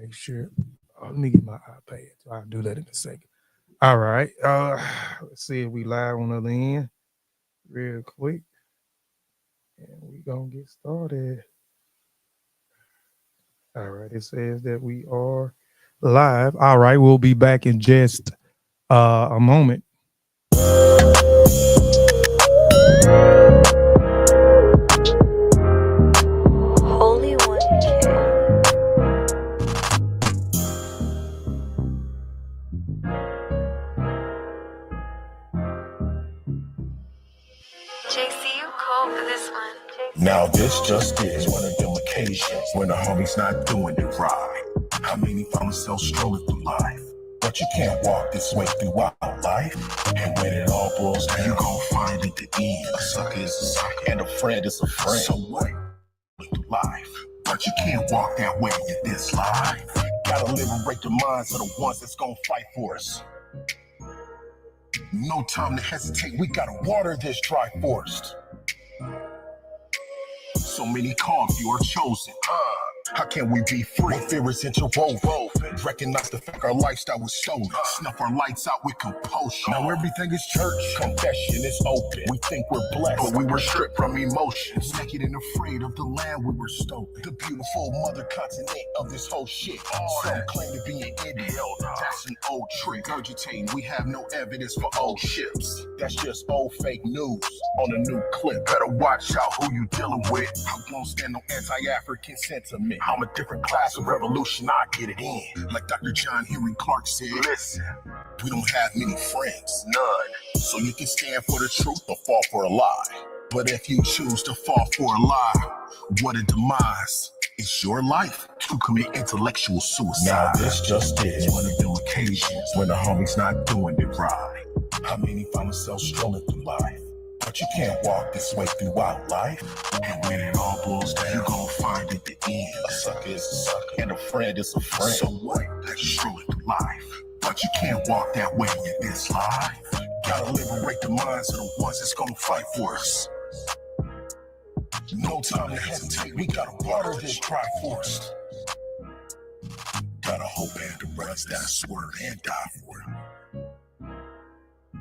make sure. Let me get my iPad. I'll do that in a second. All right. Let's see if we live on the other end real quick. And we gonna get started. All right. It says that we are live. All right. We'll be back in just a moment. Holy One JC, you cold for this one. Now this just is one of them occasions when the homie's not doing it right. How many found themselves strolling through life? But you can't walk this way throughout life. And when it all boils down, you gon' find at the end a sucker is a sucker and a friend is a friend. So what? Through life. But you can't walk that way in this life. Gotta liberate the minds of the ones that's gon' fight for us. No time to hesitate, we gotta water this dry forest. So many called, you are chosen. How can we be free? When fear is interwoven. Recognize the fact our lifestyle was stolen. Snuff our lights out with composure. Now everything is church. Confession is open. We think we're blessed, but we were stripped from emotions. Naked and afraid of the land we were stolen. The beautiful mother continent of this whole shit. Some claim to be an idiot. That's an old trick. Regurgitating, we have no evidence for old ships. That's just old fake news on a new clip. Better watch out who you dealing with. I won't stand no anti-African sentiment. I'm a different class of revolution, I get it in. Like Dr. John Henry Clark said, listen, we don't have many friends, none. So you can stand for the truth or fall for a lie. But if you choose to fall for a lie, what a demise. It's your life to commit intellectual suicide. Now this just is one of them occasions when the homie's not doing it right. How many find themselves strolling through life? But you can't walk this way throughout life. And when it all boils down, you gon' find at the end a sucker is a sucker and a friend is a friend. So what? That's strolling through life. But you can't walk that way in this life. Gotta liberate the minds of the ones that's gonna fight for us. No time to hesitate, we gotta water this dry forest. Gotta hope and the ones that swerve and die for it.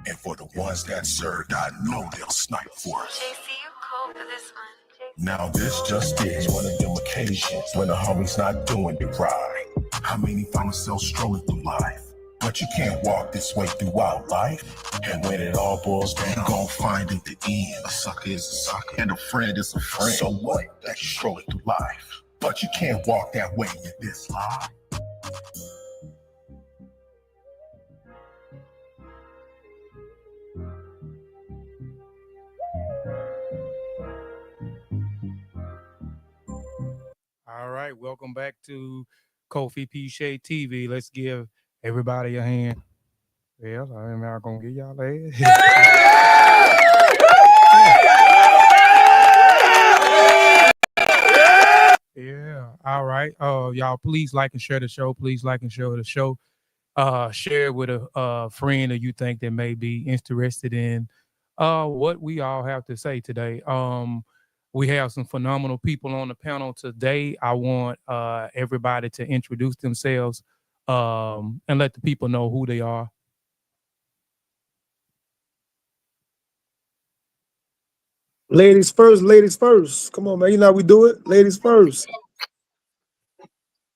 And for the ones that served, I know they'll snipe for us. JC, you cold for this one. Now this just is one of them occasions when the homie's not doing it right. How many find themselves strolling through life? But you can't walk this way throughout life. And when it all boils down, you gon' find at the end a sucker is a sucker and a friend is a friend. So what? That's strolling through life. But you can't walk that way in this life. All right, welcome back to Kofi P. Shea TV. Let's give everybody a hand. Well, I'm not gonna give y'all a Yeah. All right. Y'all, please like and share the show. Please like and share the show. Share it with a friend that you think that may be interested in what we all have to say today. We have some phenomenal people on the panel today. I want everybody to introduce themselves and let the people know who they are. Ladies first, ladies first. Come on, man. You know how we do it. Ladies first.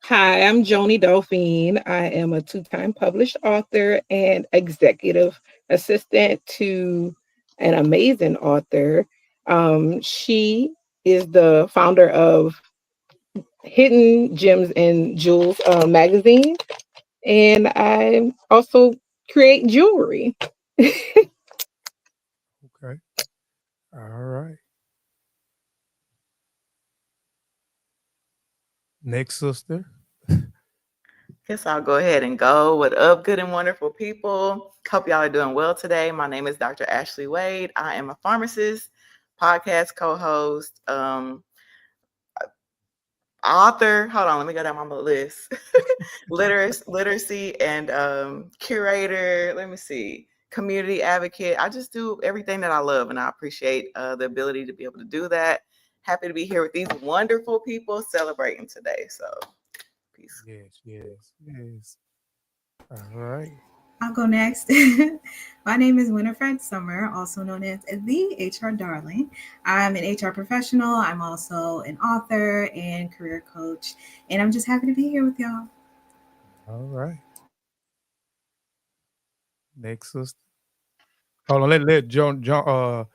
Hi, I'm Joni Dauphine. I am a two-time published author and executive assistant to an amazing author. She is the founder of Hidden Gems and Jewels magazine, and I also create jewelry. Okay. All right. Next sister. Guess I'll go ahead and go. What up, good and wonderful people? Hope y'all are doing well today. My name is Dr. Ashley Wade. I am a pharmacist, podcast co-host, author. Hold on, let me go down my list. Literacy and curator. Let me see. Community advocate. I just do everything that I love, and I appreciate the ability to be able to do that. Happy to be here with these wonderful people celebrating today. So. Peace. Yes. All right. I'll go next. My name is Winifred Summer, also known as the HR Darling. I'm an HR professional. I'm also an author and career coach. And I'm just happy to be here with y'all. All right. Next sister. Hold on. Let John. Go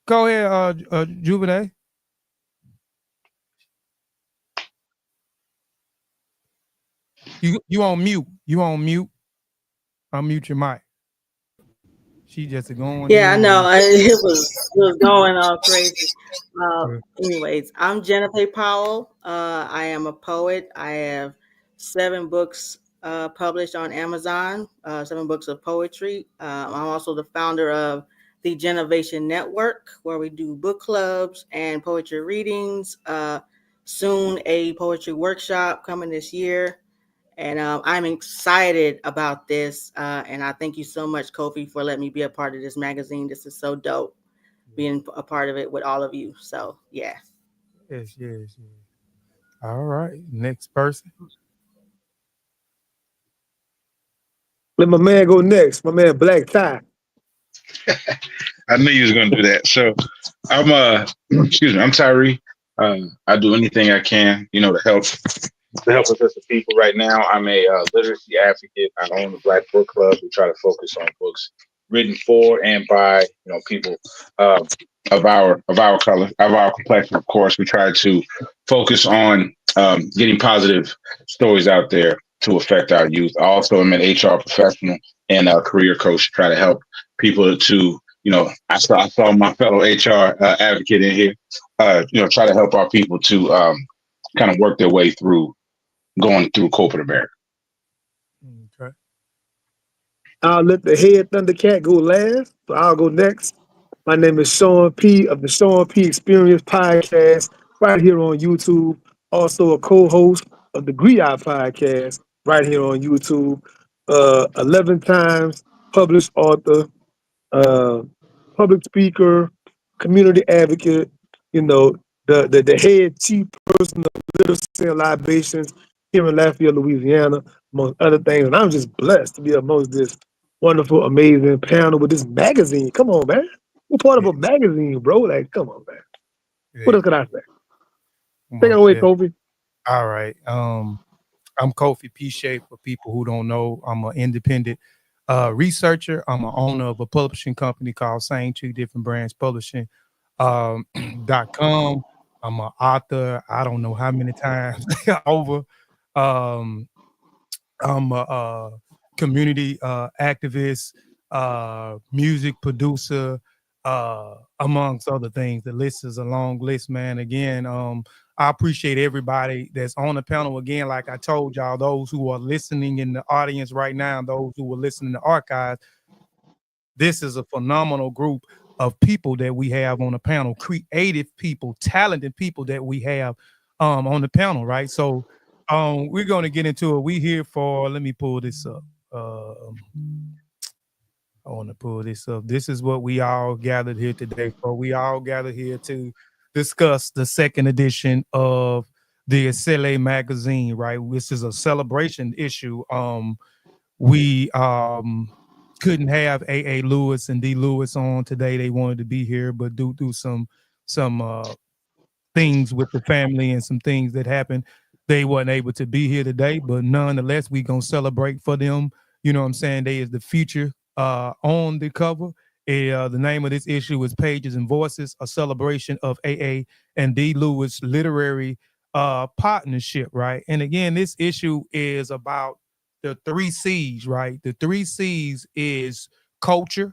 ahead. Juvenile. You on mute. You on mute. Unmute your mic. She just going Yeah, I know. in. It was going all crazy. Yeah. Anyways, I'm Jennifer Powell. I am a poet. I have 7 books published on Amazon, 7 books of poetry. I'm also the founder of the Genovation Network, where we do book clubs and poetry readings. Soon, a poetry workshop coming this year. And I'm excited about this. And I thank you so much, Kofi, for letting me be a part of this magazine. This is so dope being a part of it with all of you. So, yeah. Yes. All right. Next person. Let my man go next. My man Black Tie. I knew you was gonna do that. So I'm excuse me, I'm Tyree. I do anything I can, to help us as a people. Right now, I'm a literacy advocate. I own the Black Book Club. We try to focus on books written for and by people uh, of our color, of our complexion. Of course, we try to focus on getting positive stories out there to affect our youth. I also am an HR professional and a career coach to try to help people to I saw my fellow HR advocate in here. Try to help our people to kind of work their way through going through corporate America. Okay. I'll let the head Thundercat go last, so I'll go next. My name is Sean P. of the Sean P. Experience podcast, right here on YouTube. Also a co-host of the Griot podcast, right here on YouTube. 11 times published author, uh, public speaker, community advocate, you know, the head chief person of literacy and libations here in Lafayette, Louisiana, among other things. And I'm just blessed to be amongst this wonderful, amazing panel with this magazine. Come on, man. We're part of Yeah. a magazine, bro. Like, come on, man. What Yeah. else can I say? Take it Most away, definitely. Kofi. All right. I'm Kofi P. Shape. For people who don't know, I'm an independent researcher. I'm an owner of a publishing company called Same Tree Different Brands Publishing .com. I'm an author. I don't know how many times over. Um, I'm a community activist, music producer, amongst other things. The list is a long list, man. Again, I appreciate everybody that's on the panel. Again, like I told y'all, those who are listening in the audience right now, those who are listening to archives, this is a phenomenal group of people that we have on the panel, creative people, talented people that we have on the panel, right? So we're going to get into it. We here for, let me pull this up. I want to pull this up. This is what we all gathered here today for. We all gathered here to discuss the second edition of the Asili Magazine, right? This is a celebration issue. We couldn't have A. Lewis and D. Lewis on today. They wanted to be here, but due to some things with the family and some things that happened, they wasn't able to be here today. But nonetheless, we gonna celebrate for them. You know what I'm saying? They is the future on the cover. The name of this issue is Pages and Voices, a celebration of A. and D. Lewis literary partnership, right? And again, this issue is about the 3 C's, right? The 3 C's is culture.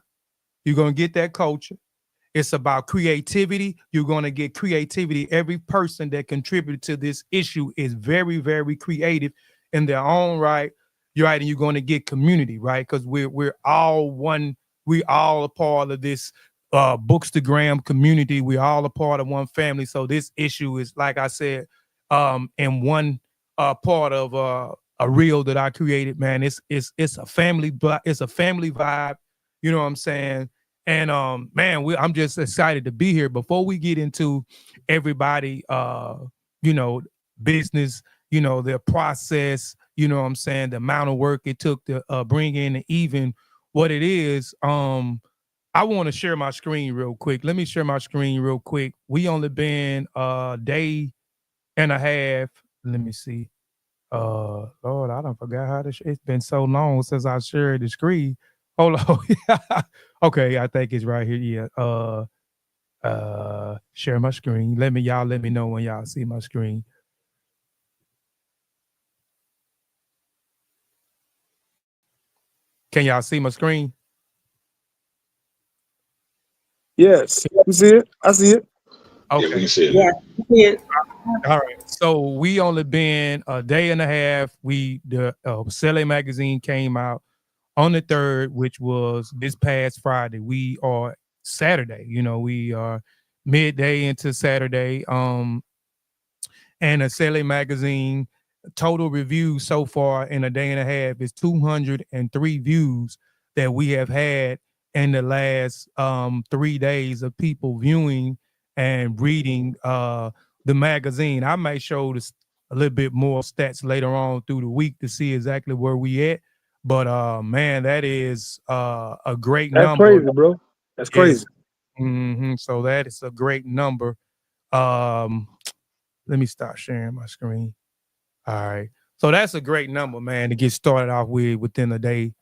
You're gonna get that culture. It's about creativity. You're going to get creativity. Every person that contributed to this issue is very, very creative in their own right. You're right, and you're going to get community, right? Because we're all one. We all a part of this Bookstagram community. We all a part of one family. So this issue is, like I said, in one part of a reel that I created. Man, it's a family, it's a family vibe. You know what I'm saying? And man, I'm just excited to be here. Before we get into everybody, business their process, what I'm saying, the amount of work it took to bring in even what it is. I want to share my screen real quick. Let me share my screen real quick. We only been a day and a half. Let me see. Lord, I don't forgot how to. It's been so long since I shared the screen. Hold on. Okay, I think it's right here. Yeah. Share my screen. Let me know when y'all see my screen. Can y'all see my screen? Yes, you see it? I see it. Yeah, we Okay. can see it. Yeah, yeah. All right. So we only been a day and a half. The Asili Magazine came out on the 3rd, which was this past Friday. We are Saturday. We are midday into Saturday. And Asili Magazine total reviews so far in a day and a half is 203 views that we have had in the last 3 days of people viewing and reading the magazine. I may show this a little bit more stats later on through the week to see exactly where we at. But man, that is a great That's number. crazy, bro. That's Is crazy. So that is a great number. Um, Let me stop sharing my screen. All right. So that's a great number, man, to get started off with within a day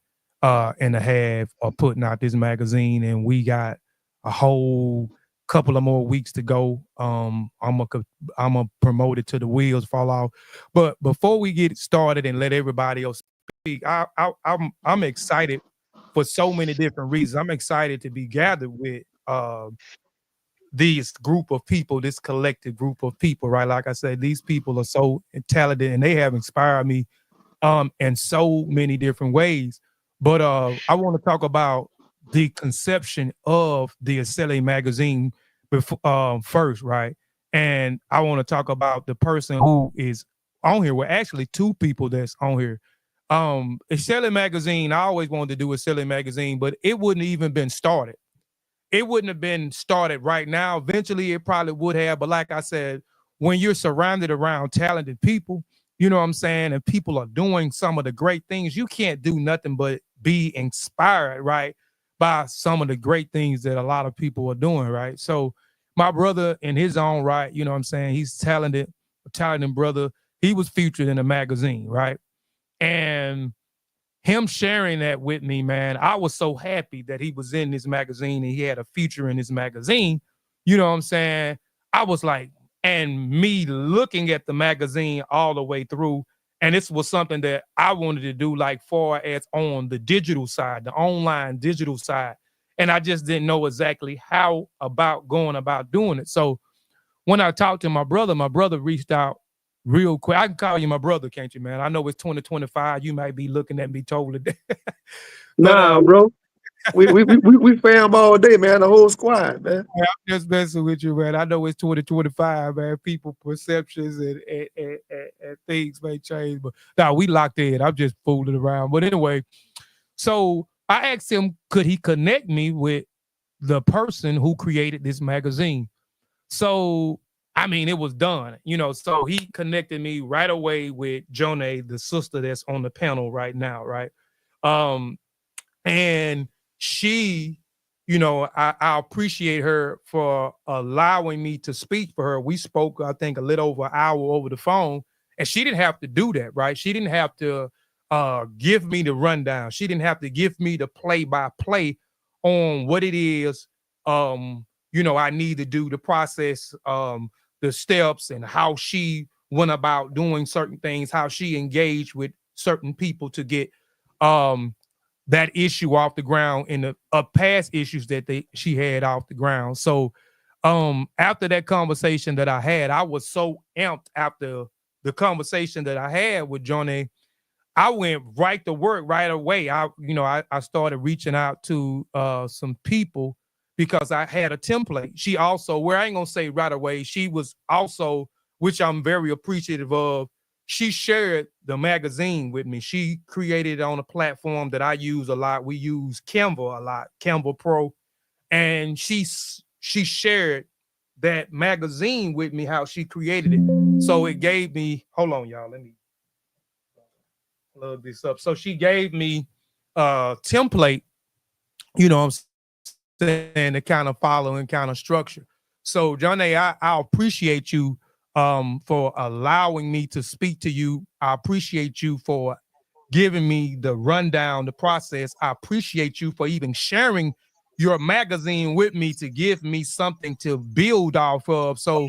and a half of putting out this magazine. And we got a whole couple of more weeks to go. I'm gonna promote it to the wheels fall off. But before we get started and let everybody else speak, I'm excited for so many different reasons. I'm excited to be gathered with these group of people, this collective group of people, right? Like I said, these people are so talented and they have inspired me in so many different ways. But I want to talk about the conception of the Asili magazine before first, right? And I want to talk about the person who is on here. Well, actually, two people that's on here. Asili magazine, I always wanted to do Asili magazine, but it wouldn't even been started. It wouldn't have been started right now. Eventually, it probably would have. But like I said, when you're surrounded around talented people, you know what I'm saying, and people are doing some of the great things, you can't do nothing but be inspired, right, by some of the great things that a lot of people are doing, right? So my brother in his own right, you know what I'm saying, he's talented, a talented brother. He was featured in a magazine, right? And him sharing that with me, man, I was so happy that he was in this magazine and he had a feature in this magazine. You know what I'm saying? I was like, and me looking at the magazine all the way through, and this was something that I wanted to do, like far as on the digital side, the online digital side. And I just didn't know exactly how about going about doing it. So when I talked to my brother reached out real quick. I can call you my brother, can't you, man? I know it's 2025. You might be looking at me totally but Nah, bro. We fam all day, man. The whole squad, man. I'm just messing with you, man. I know it's 2025, man. People perceptions and things may change, but nah, we locked in. I'm just fooling around. But anyway, so I asked him, could he connect me with the person who created this magazine? So, I mean, it was done, So he connected me right away with Jonay, the sister that's on the panel right now, right? Um, and she, I appreciate her for allowing me to speak for her. We spoke, I think, a little over an hour over the phone, and she didn't have to do that, right? She didn't have to give me the rundown. She didn't have to give me the play by play on what it is, I need to do, the process, the steps, and how she went about doing certain things, how she engaged with certain people to get that issue off the ground in the past issues that she had off the ground. So after that conversation that I had, I was so amped after the conversation that I had with Johnny. I went right to work right away. I started reaching out to some people because I had a template. She also, where I ain't gonna say right away, she was also, which I'm very appreciative of, she shared the magazine with me. She created it on a platform that I use a lot. We use Canva a lot, Canva Pro, and she shared that magazine with me, how she created it. So it gave me, hold on, y'all, let me load this up. So she gave me a template, you know what I'm saying, to kind of follow and kind of structure. So Johnny, I appreciate you for allowing me to speak to you. I appreciate you for giving me the rundown, the process. I appreciate you for even sharing your magazine with me to give me something to build off of. So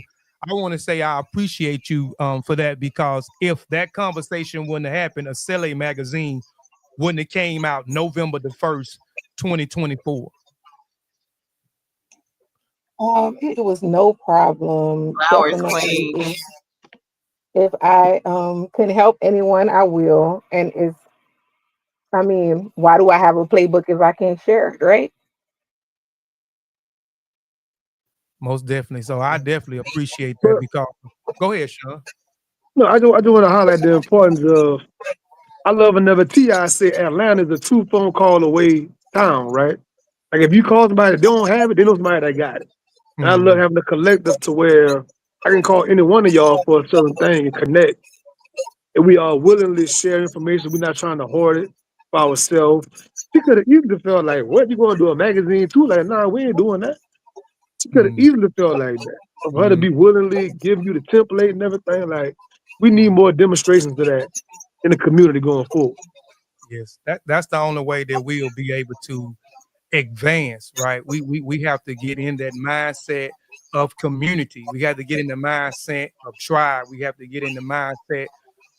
I want to say I appreciate you for that, because if that conversation wouldn't have happened, Asili Magazine wouldn't have came out November the 1st, 2024. It was no problem. Flowers, Definitely, Queen. if I can help anyone, I will. And it's, I mean, why do I have a playbook if I can't share it, right? Most definitely. So I definitely appreciate that But because go ahead, Sean. no, I do want to highlight the importance of. I love another Ti said Atlanta is a 2 phone call away town, right? Like if you call somebody that don't have it, they know somebody that got it. And I love Mm, having a collective to where I can call any one of y'all for a certain thing and connect. And we all willingly share information. We're not trying to hoard it for ourselves. She could have easily felt like, what, you going to do a magazine too? Like, nah, we ain't doing that. She could have mm, easily felt like that. For her to mm, be willingly give you the template and everything, like, we need mm. more demonstrations of that in the community going forward. Yes, that's the only way that we'll be able to advance, right? We have to get in that mindset of community. We have to get in the mindset of tribe. We have to get in the mindset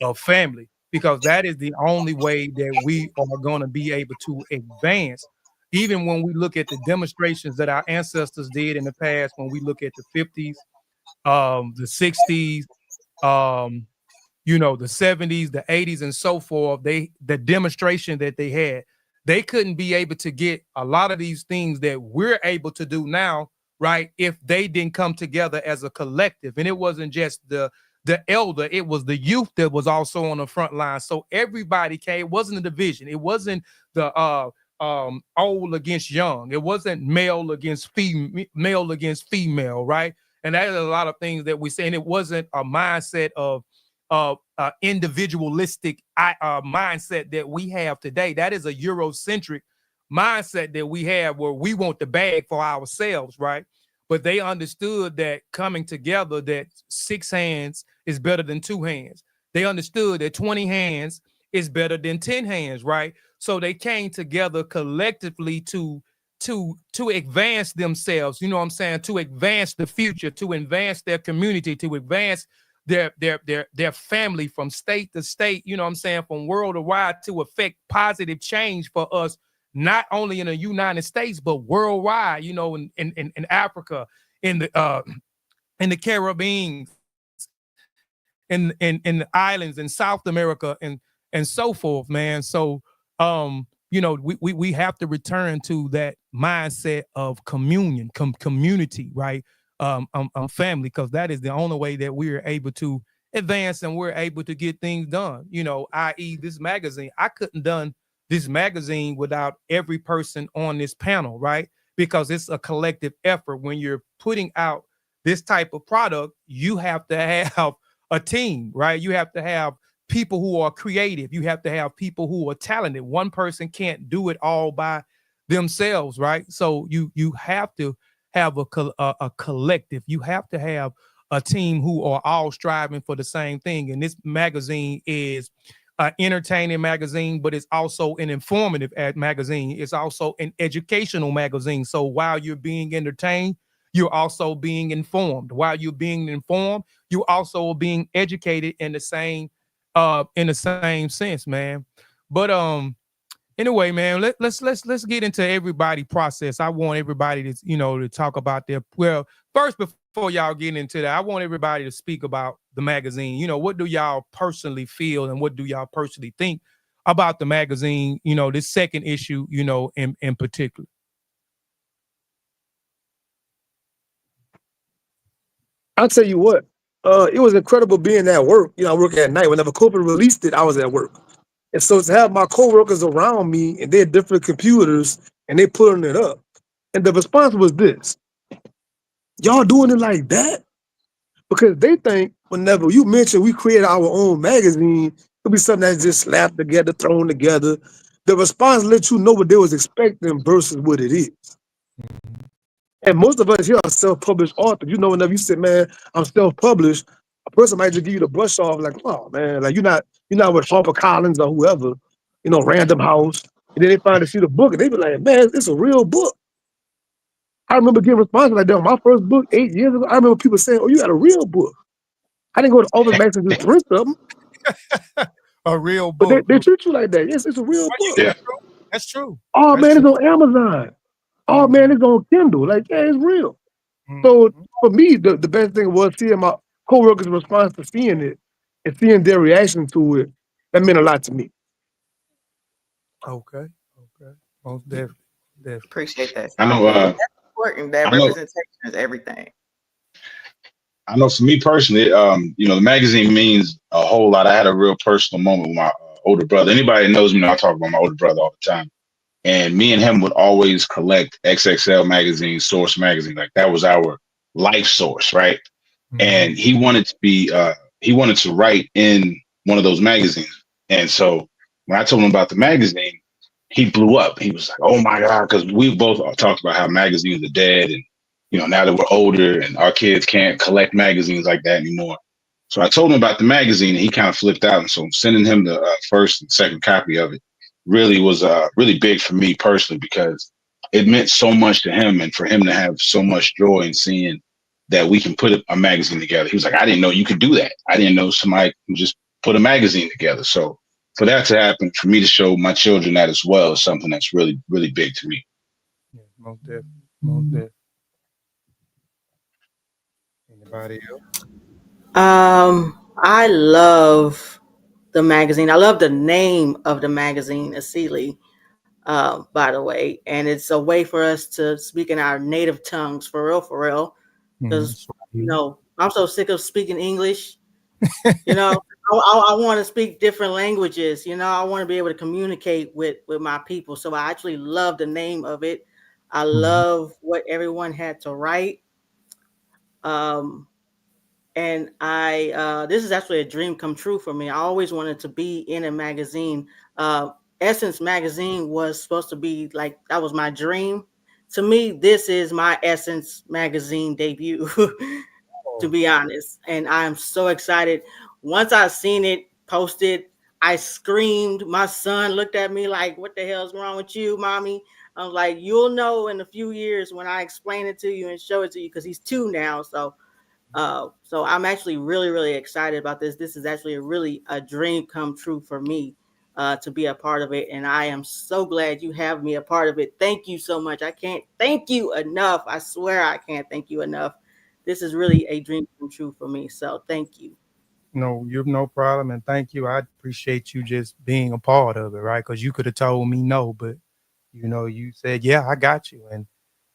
of family, because that is the only way that we are going to be able to advance. Even when we look at the demonstrations that our ancestors did in the past, when we look at the 50s, the 60s, um, the 70s, the 80s, and so forth, the demonstration that they had, they couldn't be able to get a lot of these things that we're able to do now, right? If they didn't come together as a collective. And it wasn't just the elder, it was the youth that was also on the front line. So everybody came. It wasn't a division. It wasn't the old against young. It wasn't male against female, right? And that is a lot of things that we say. And it wasn't a mindset of individualistic mindset that we have today. That is a Eurocentric mindset that we have, where we want the bag for ourselves, right? But they understood that coming together, that 6 hands is better than 2 hands. They understood that 20 hands is better than 10 hands, right? So they came together collectively to advance themselves, you know what I'm saying, to advance the future, to advance their community, to advance their family from state to state, you know what I'm saying, from worldwide, to affect positive change for us, not only in the United States, but worldwide, in Africa, in the Caribbean, in the islands, in South America, and so forth, man. So we have to return to that mindset of community, right? Family, because that is the only way that we are able to advance and we're able to get things done. I.e., this magazine. I couldn't done this magazine without every person on this panel, right? Because it's a collective effort. When you're putting out this type of product, you have to have a team, right? You have to have people who are creative. You have to have people who are talented. One person can't do it all by themselves, right? So you have to have a collective. You have to have a team who are all striving for the same thing. And this magazine is an entertaining magazine, but it's also an informative magazine. It's also an educational magazine. So while you're being entertained, you're also being informed. While you're being informed, you also are being educated in the same sense, man. But anyway, man, let's get into everybody process. I want everybody to talk about their, well, first, before y'all get into that, I want everybody to speak about the magazine. What do y'all personally feel and what do y'all personally think about the magazine, this second issue, in particular? I'll tell you what, it was incredible being at work. I work at night. Whenever corporate released it, I was at work. And so to have my coworkers around me and they had different computers and they putting it up. And the response was this. Y'all doing it like that? Because they think whenever you mention we created our own magazine, it'll be something that's just slapped together, thrown together. The response lets you know what they was expecting versus what it is. And most of us here are self-published authors. You know, whenever you say, man, I'm self-published, a person might just give you the brush off, like, oh man, like you're not with HarperCollins or whoever, Random House. And then they finally see the book and they be like, man, it's a real book. I remember getting responses like that on my first book 8 years ago. I remember people saying, oh, you got a real book. I didn't go to Office Max and just print something, A real but book. they treat you like that. Yes, it's a real book. Yeah. That's true. Oh That's man, true. it's on Amazon. Oh man, it's on Kindle. Like, yeah, it's real. So Mhm. for me, the best thing was seeing my coworkers' response to seeing it and seeing their reaction to it. That meant a lot to me. Okay. Okay. Most definitely. Definitely. Appreciate that. I know. That's important. That I know. representation is everything. I know. For me personally, the magazine means a whole lot. I had a real personal moment with my older brother. Anybody that knows me, I talk about my older brother all the time. And me and him would always collect XXL magazine, Source magazine. Like that was our life source, right? And he wanted to write in one of those magazines. And so when I told him about the magazine, he blew up. He was like, "Oh my God," because we both talked about how magazines are dead, and now that we're older and our kids can't collect magazines like that anymore. So I told him about the magazine, and he kind of flipped out. And so sending him the first and second copy of it really was really big for me personally because it meant so much to him, and for him to have so much joy in seeing that we can put a magazine together. He was like, "I didn't know you could do that. I didn't know somebody can just put a magazine together." So for that to happen, for me to show my children that as well is something that's really, really big to me. Yeah, most definitely. Most definitely. Anybody else? I love the magazine. I love the name of the magazine, Asili, by the way. And it's a way for us to speak in our native tongues, for real, for real. Because, Swahili. I'm so sick of speaking English. I want to speak different languages. I want to be able to communicate with my people. So I actually love the name of it. I Mhm. love what everyone had to write. Um, and I this is actually a dream come true for me. I always wanted to be in a magazine. Uh, Essence magazine was supposed to be like that was my dream. To me, this is my Essence magazine debut, to Oh, be honest. And I'm so excited. Once I seen it posted, I screamed. My son looked at me like, "What the hell's wrong with you, mommy?" I was like, "You'll know in a few years when I explain it to you and show it to you," because he's 2 now. So I'm actually really, really excited about this. This is actually a dream come true for me to be a part of it. And I am so glad you have me a part of it. Thank you so much. I can't thank you enough. I swear I can't thank you enough. This is really a dream come true for me. So thank you. no, you've no problem, and thank you. I appreciate you just being a part of it, right? Because you could have told me no, but you said, "Yeah, I got you,"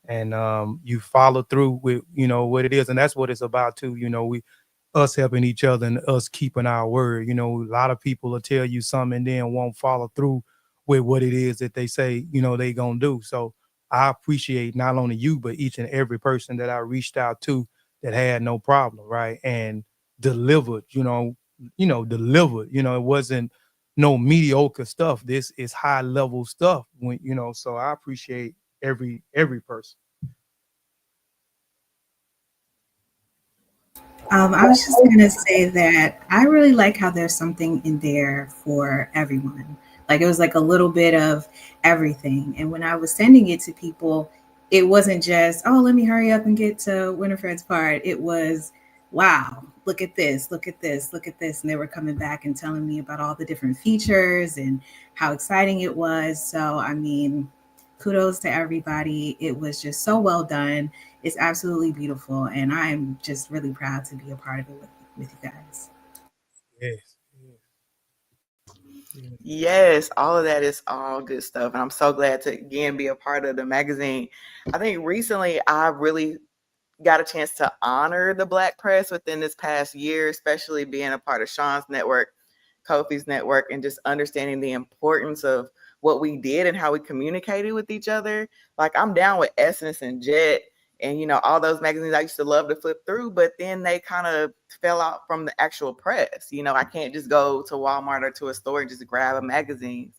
and you follow through with what it is, and that's what it's about too. We us helping each other and us keeping our word. A lot of people will tell you something and then won't follow through with what it is that they say they gonna do. So I appreciate not only you but each and every person that I reached out to that had no problem, right, and delivered. Delivered. It wasn't no mediocre stuff. This is high level stuff. So I appreciate every person. I was just gonna say that I really like how there's something in there for everyone. Like it was like a little bit of everything. And when I was sending it to people, it wasn't just, oh, let me hurry up and get to Winifred's part. It was, wow, look at this, look at this, look at this. And they were coming back and telling me about all the different features and how exciting it was. So I mean, kudos to everybody. It was just so well done. It's absolutely beautiful, and I'm just really proud to be a part of it with you guys. Yes. Yes. Yes, all of that is all good stuff. And I'm so glad to again be a part of the magazine. I think recently I really got a chance to honor the Black press within this past year, especially being a part of Sean's network, Kofi's network, and just understanding the importance of what we did and how we communicated with each other. Like I'm down with Essence and Jet And all those magazines I used to love to flip through, but then they kind of fell out from the actual press. I can't just go to Walmart or to a store and just grab a magazine.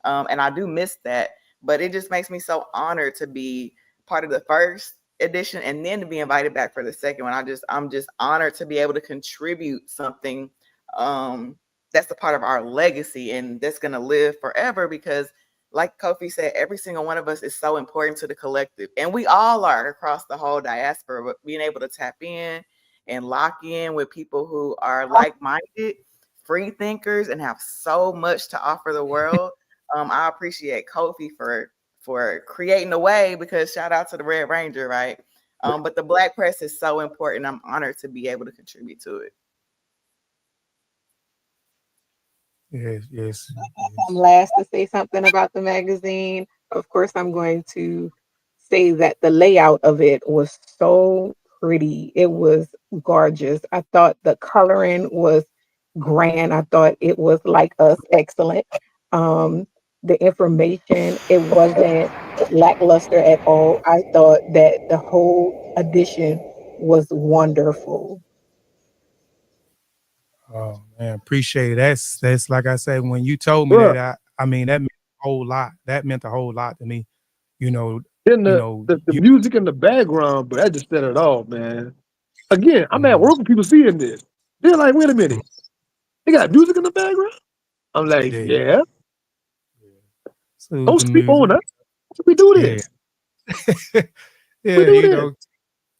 And I do miss that, but it just makes me so honored to be part of the first edition and then to be invited back for the second one. I'm just honored to be able to contribute something that's a part of our legacy and that's going to live forever, because like Kofi said, every single one of us is so important to the collective, and we all are across the whole diaspora. But being able to tap in and lock in with people who are like-minded, free thinkers, and have so much to offer the world. I appreciate Kofi for creating a way, because shout out to the Red Ranger, right? But the Black press is so important. I'm honored to be able to contribute to it. Yes. I'm last to say something about the magazine. Of course, I'm going to say that the layout of it was so pretty. It was gorgeous. I thought the coloring was grand. I thought it was like us, excellent. The information, it wasn't lackluster at all. I thought that the whole edition was wonderful. Oh man, appreciate it. That's like I said, when you told me Bruh, that, I mean that meant a whole lot. That meant a whole lot to me. You know, then you the, know, the, the you music in the background, but that just said it all, man. Again, I'm at mm, work with people seeing this. They're like, wait a minute, they got music in the background? I'm like, yeah, yeah, soothe don't the sleep music. on us. We do Yeah. this. We Yeah, do this.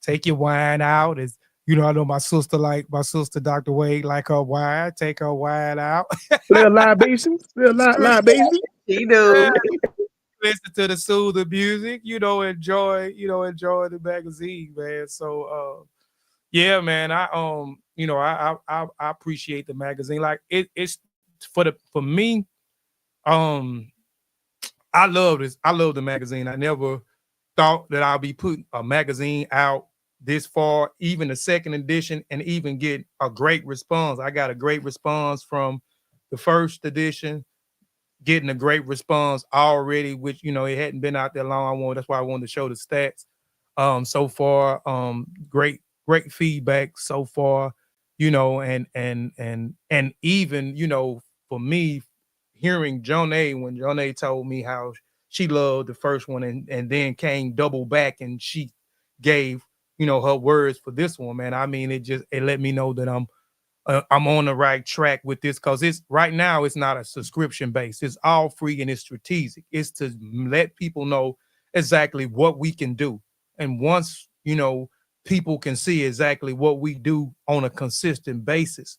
take your wine out. Is I know my sister Dr. Wade like her wine. Take her wine out. Little libations, libations. He do. Listen to the soothing music, enjoy the magazine, man. So yeah, man, I appreciate the magazine. Like it's for me, um I love this. I love the magazine. I never thought that I'll be putting a magazine out this far, even the second edition, and even get a great response. I got a great response from the first edition, getting a great response already, which it hadn't been out there long. That's why I wanted to show the stats. So far, great feedback so far, and even, for me, hearing Jonay when Jonay told me how she loved the first one and then came double back and she gave, her words for this one, man. I mean, it let me know that I'm on the right track with this, because it's right now it's not a subscription base. It's all free and it's strategic. It's to let people know exactly what we can do. And once, people can see exactly what we do on a consistent basis,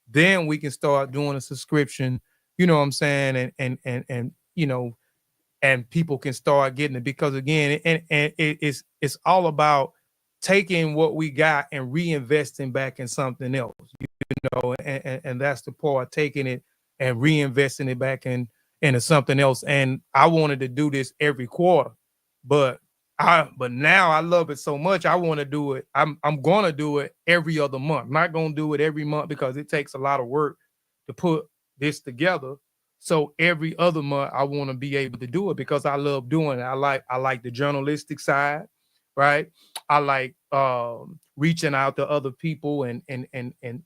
then we can start doing a subscription, you know what I'm saying? And people can start getting it, because again, it's all about taking what we got and reinvesting back in something else, and that's the part, taking it and reinvesting it back into something else. And I wanted to do this every quarter, but now I love it so much. I want to do it. I'm gonna do it every other month. I'm not gonna do it every month because it takes a lot of work to put this together. So every other month I want to be able to do it because I love doing it. I like the journalistic side, right? I like reaching out to other people and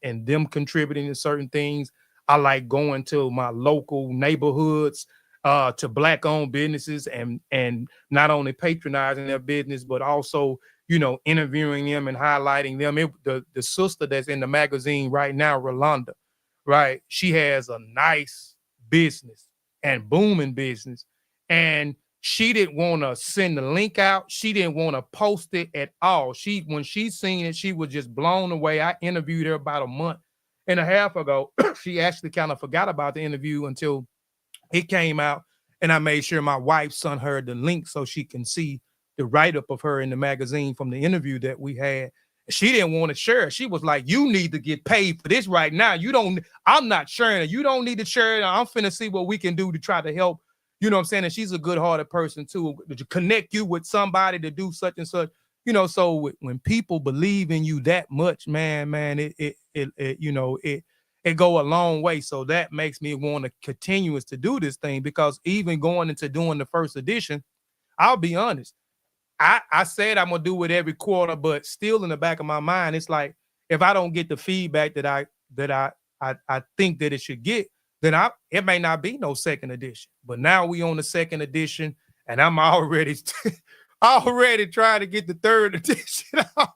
them contributing to certain things. I like going to my local neighborhoods, to black owned businesses, and not only patronizing their business, but also, interviewing them and highlighting them. The sister that's in the magazine right now, Rolanda, right? She has a nice business and booming business. And she didn't want to send the link out. She didn't want to post it at all. When she seen it, she was just blown away. I interviewed her about a month and a half ago. She actually kind of forgot about the interview until it came out, and I made sure my wife sent her the link so she can see the write-up of her in the magazine from the interview that we had. She didn't want to share it. She was like, you need to get paid for this right now. I'm not sharing it. You don't need to share it. I'm finna see what we can do to try to help. You know what I'm saying? And she's a good-hearted person too, to connect you with somebody to do such and such. So when people believe in you that much, man, it go a long way. So that makes me want to continue to do this thing, because even going into doing the first edition, I'll be honest, I said I'm gonna do it every quarter, but still in the back of my mind, it's like if I don't get the feedback that I think that it should get, then it may not be no second edition. But now we on the second edition, and I'm already already trying to get the third edition off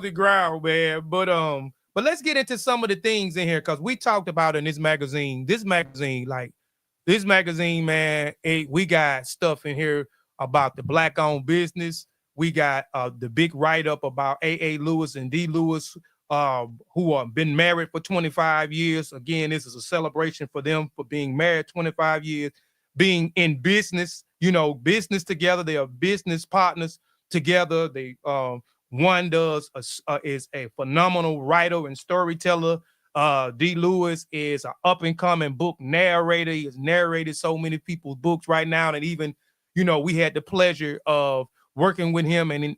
the ground, man. But let's get into some of the things in here because we talked about in this magazine. This magazine, man, we got stuff in here about the black-owned business. We got the big write-up about A.A. Lewis and D. Lewis, who have been married for 25 years. Again, this is a celebration for them for being married 25 years, being in business, business together. They are business partners together. One is a phenomenal writer and storyteller. D. Lewis is an up-and-coming book narrator. He has narrated so many people's books right now, and even, we had the pleasure of working with him, and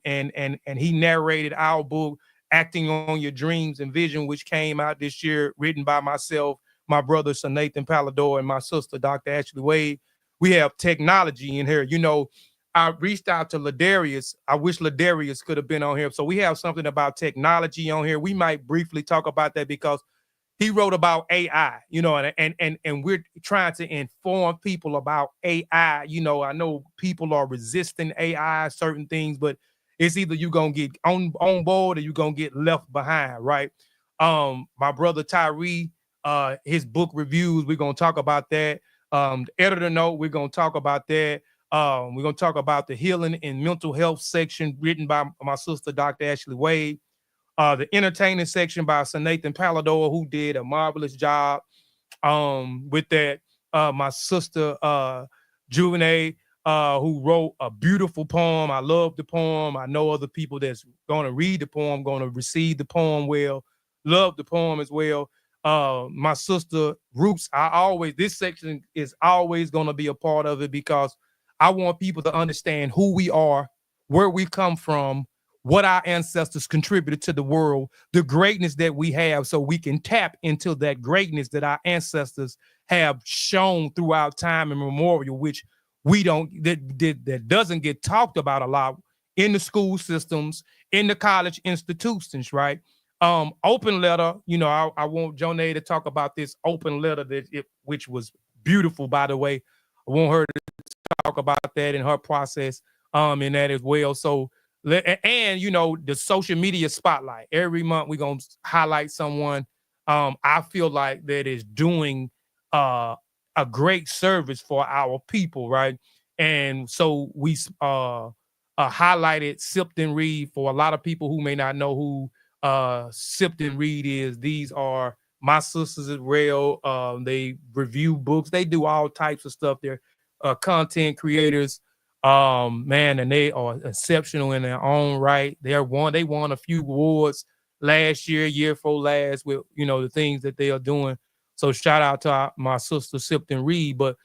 he narrated our book, Acting on Your Dreams and Vision, which came out this year, written by myself, my brother, Sir Nathan Pallador, and my sister, Dr. Ashley Wade. We have technology in here. I reached out to Ladarius. I wish Ladarius could have been on here. So we have something about technology on here. We might briefly talk about that because he wrote about AI, and we're trying to inform people about AI. I know people are resisting AI, certain things, but it's either you're going to get on board or you're going to get left behind, right? My brother Tyree, his book reviews, we're going to talk about that. The editor note, we're going to talk about that. We're going to talk about the healing and mental health section written by my sister, Dr. Ashley Wade. The entertaining section by Sir Nathan Pallador, who did a marvelous job with that. My sister, Juvenile, who wrote a beautiful poem. I love the poem. I know other people that's going to read the poem, going to receive the poem well. Love the poem as well. My sister, Roots, this section is always going to be a part of it because I want people to understand who we are, where we come from, what our ancestors contributed to the world, the greatness that we have, so we can tap into that greatness that our ancestors have shown throughout time and memorial, which that doesn't get talked about a lot in the school systems, in the college institutions, right? Open letter, I want Jonay to talk about this open letter which was beautiful, by the way. I want her to talk about that in her process, in that as well. So, and the social media spotlight. Every month we're gonna highlight someone. I feel like that is doing a great service for our people, right? And so we highlighted Sipton Reed. For a lot of people who may not know who Sipton Reed is, these are my sisters as well. They review books. They do all types of stuff. They're content creators, man, and they are exceptional in their own right. They won a few awards last year before last, with the things that they are doing. So shout out to my sister Sipton Reed. But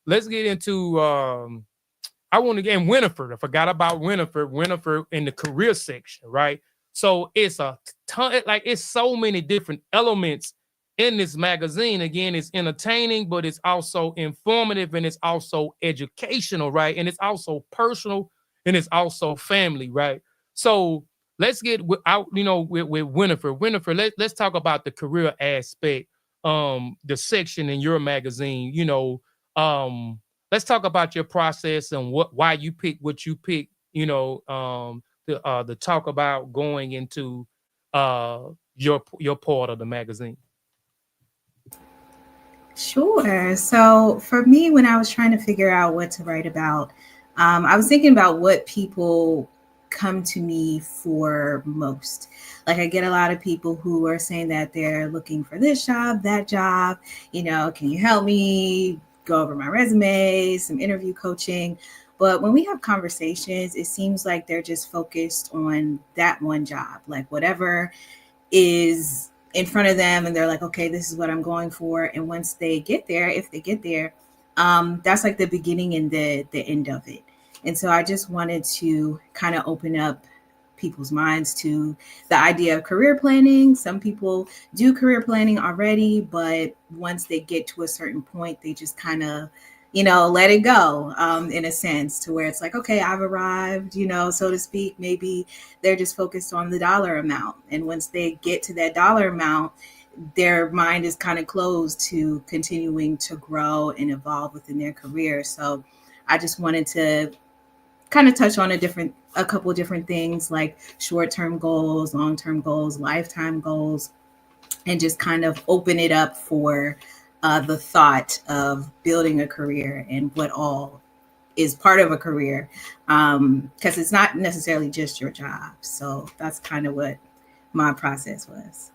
let's get into I want to get in Winifred. I forgot about Winifred in the career section, right? So it's a ton, it's so many different elements in this magazine. Again, it's entertaining, but it's also informative, and it's also educational, right? And it's also personal, and it's also family, right? So let's get out, with Winifred. Winifred, let's talk about the career aspect, the section in your magazine. Let's talk about your process and why you pick what you pick. The talk about going into your part of the magazine. Sure. So for me, when I was trying to figure out what to write about, I was thinking about what people come to me for most. Like, I get a lot of people who are saying that they're looking for this job, that job, can you help me go over my resume, some interview coaching. But when we have conversations, it seems like they're just focused on that one job, like whatever is in front of them, and they're like, okay, this is what I'm going for. And once they get there, if they get there, that's like the beginning and the end of it. And so I just wanted to kind of open up people's minds to the idea of career planning. Some people do career planning already, but once they get to a certain point, they just kind of let it go, in a sense, to where it's like, okay, I've arrived, so to speak. Maybe they're just focused on the dollar amount. And once they get to that dollar amount, their mind is kind of closed to continuing to grow and evolve within their career. So I just wanted to kind of touch on a couple of different things like short-term goals, long-term goals, lifetime goals, and just kind of open it up for the thought of building a career and what all is part of a career, because it's not necessarily just your job. So that's kind of what my process was.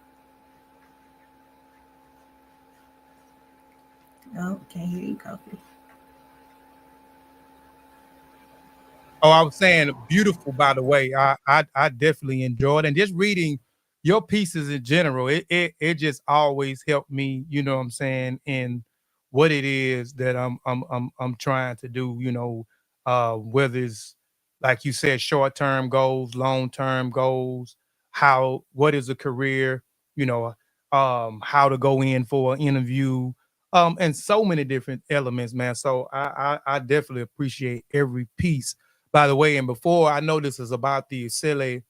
Oh, can't hear you, Kofi. Oh, I was saying beautiful, by the way. I definitely enjoyed, and just reading your pieces in general, it just always helped me, you know what I'm saying, in what it is that I'm trying to do, whether it's like you said, short-term goals, long-term goals, what is a career, you know, how to go in for an interview, and so many different elements, man. So I definitely appreciate every piece, by the way. And before, I know this is about the Asili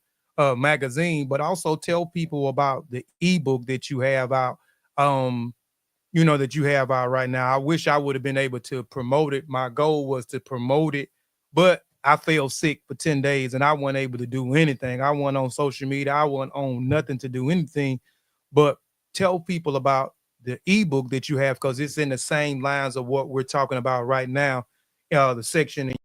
magazine, but also tell people about the ebook that you have out. Um, that you have out right now. I wish I would have been able to promote it. My goal was to promote it, but I fell sick for 10 days and I wasn't able to do anything. I wasn't on social media. I wasn't on nothing to do anything. But tell people about the ebook that you have, because it's in the same lines of what we're talking about right now. The section in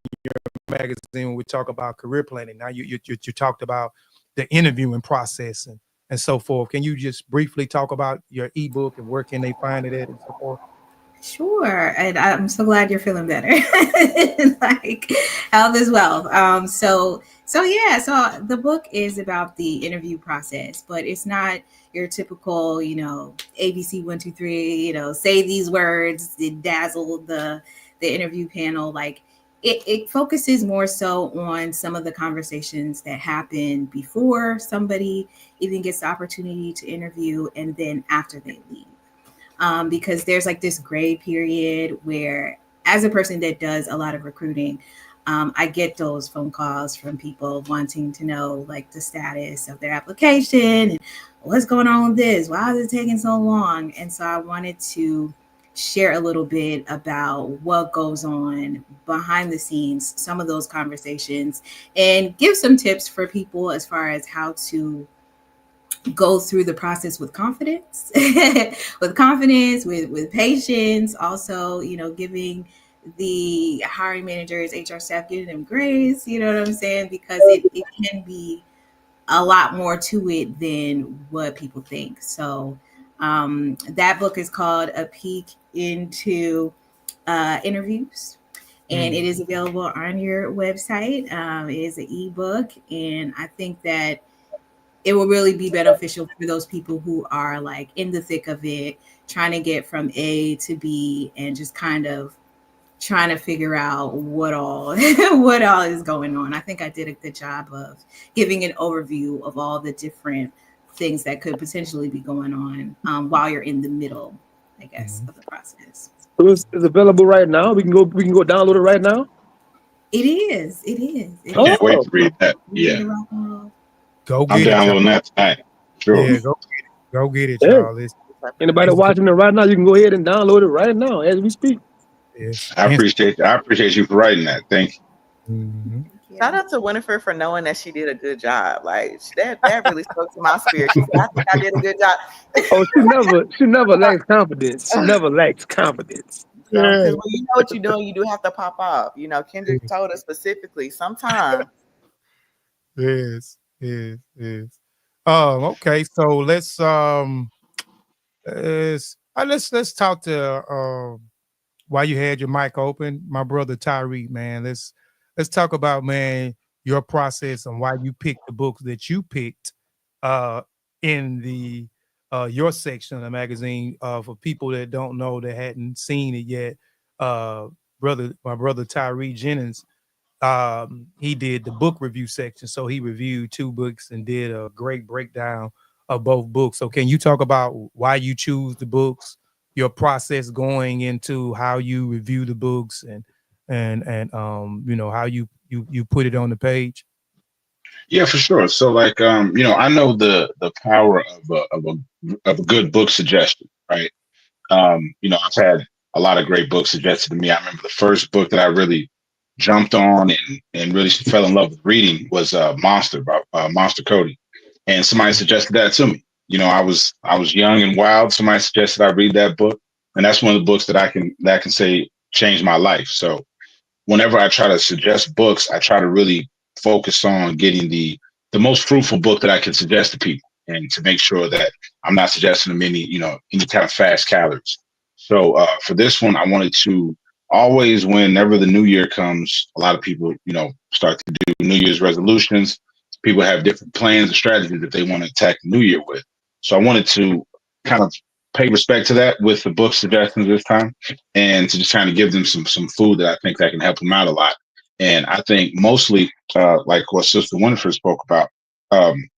magazine when we talk about career planning. Now you talked about the interviewing process and so forth. Can you just briefly talk about your ebook and where can they find it at and so forth? Sure, and I'm so glad you're feeling better. Like health as well. So yeah, so the book is about the interview process, but it's not your typical, ABC 1 2 3. Say these words, it dazzle the interview panel. Like it focuses more so on some of the conversations that happen before somebody even gets the opportunity to interview, and then after they leave, because there's like this gray period where, as a person that does a lot of recruiting, I get those phone calls from people wanting to know like the status of their application and what's going on with this, why is it taking so long. And so I wanted to share a little bit about what goes on behind the scenes, some of those conversations, and give some tips for people as far as how to go through the process with confidence, with patience. Also, giving the hiring managers, HR staff, giving them grace. You know what I'm saying? Because it can be a lot more to it than what people think. So that book is called A Peek into Interviews, and it is available on your website. It is an ebook, and I think that it will really be beneficial for those people who are like in the thick of it, trying to get from A to B and just kind of trying to figure out what all what all is going on. I think I did a good job of giving an overview of all the different things that could potentially be going on, while you're in the middle, I guess, of the process. So it's available right now. We can go download it right now. It is. It is. It I can't is. wait Oh, to read that. Ready Yeah, to rock and roll. Go I'm get it, y'all. downloading that tonight. Sure. Yeah, go get it, yeah. y'all. Anybody It's good. watching it right now, you can go ahead and download it right now as we speak. Yes. I appreciate you for writing that. Thank you. Mhm. Thank Shout you. out to Winifred for knowing that she did a good job. Like that really spoke to my spirit. She said, "I think I did a good job." Oh, she never lacks confidence. She never lacks confidence. Yeah. Because when you know what you're doing, you do have to pop off. Kendrick told us specifically. Sometimes Yes. Yes. Yes. Okay. So let's talk to while you had your mic open, my brother Tyreek, man. Let's talk about, man, your process and why you picked the books that you picked uh in the your section of the magazine, for people that don't know, that hadn't seen it yet. Uh my brother Tyree Jennings, he did the book review section. So he reviewed two books and did a great breakdown of both books. So can you talk about why you choose the books, your process going into how you review the books and you know how you put it on the page? Yeah, for sure. So like I know the power of a good book suggestion, right? I've had a lot of great books suggested to me. I remember the first book that I really jumped on and really fell in love with reading was Monster by Monster Cody, and somebody suggested that to me. I was young and wild. Somebody suggested I read that book, and that's one of the books that I can say changed my life. So whenever I try to suggest books, I try to really focus on getting the most fruitful book that I can suggest to people, and to make sure that I'm not suggesting them any kind of fast calories. So for this one, I wanted to always, whenever the new year comes, a lot of people start to do New Year's resolutions. People have different plans and strategies that they want to attack the new year with. So I wanted to kind of pay respect to that with the book suggestions this time, and to just trying to give them some food that I think that can help them out a lot. And I think mostly, like what Sister Winifred spoke about,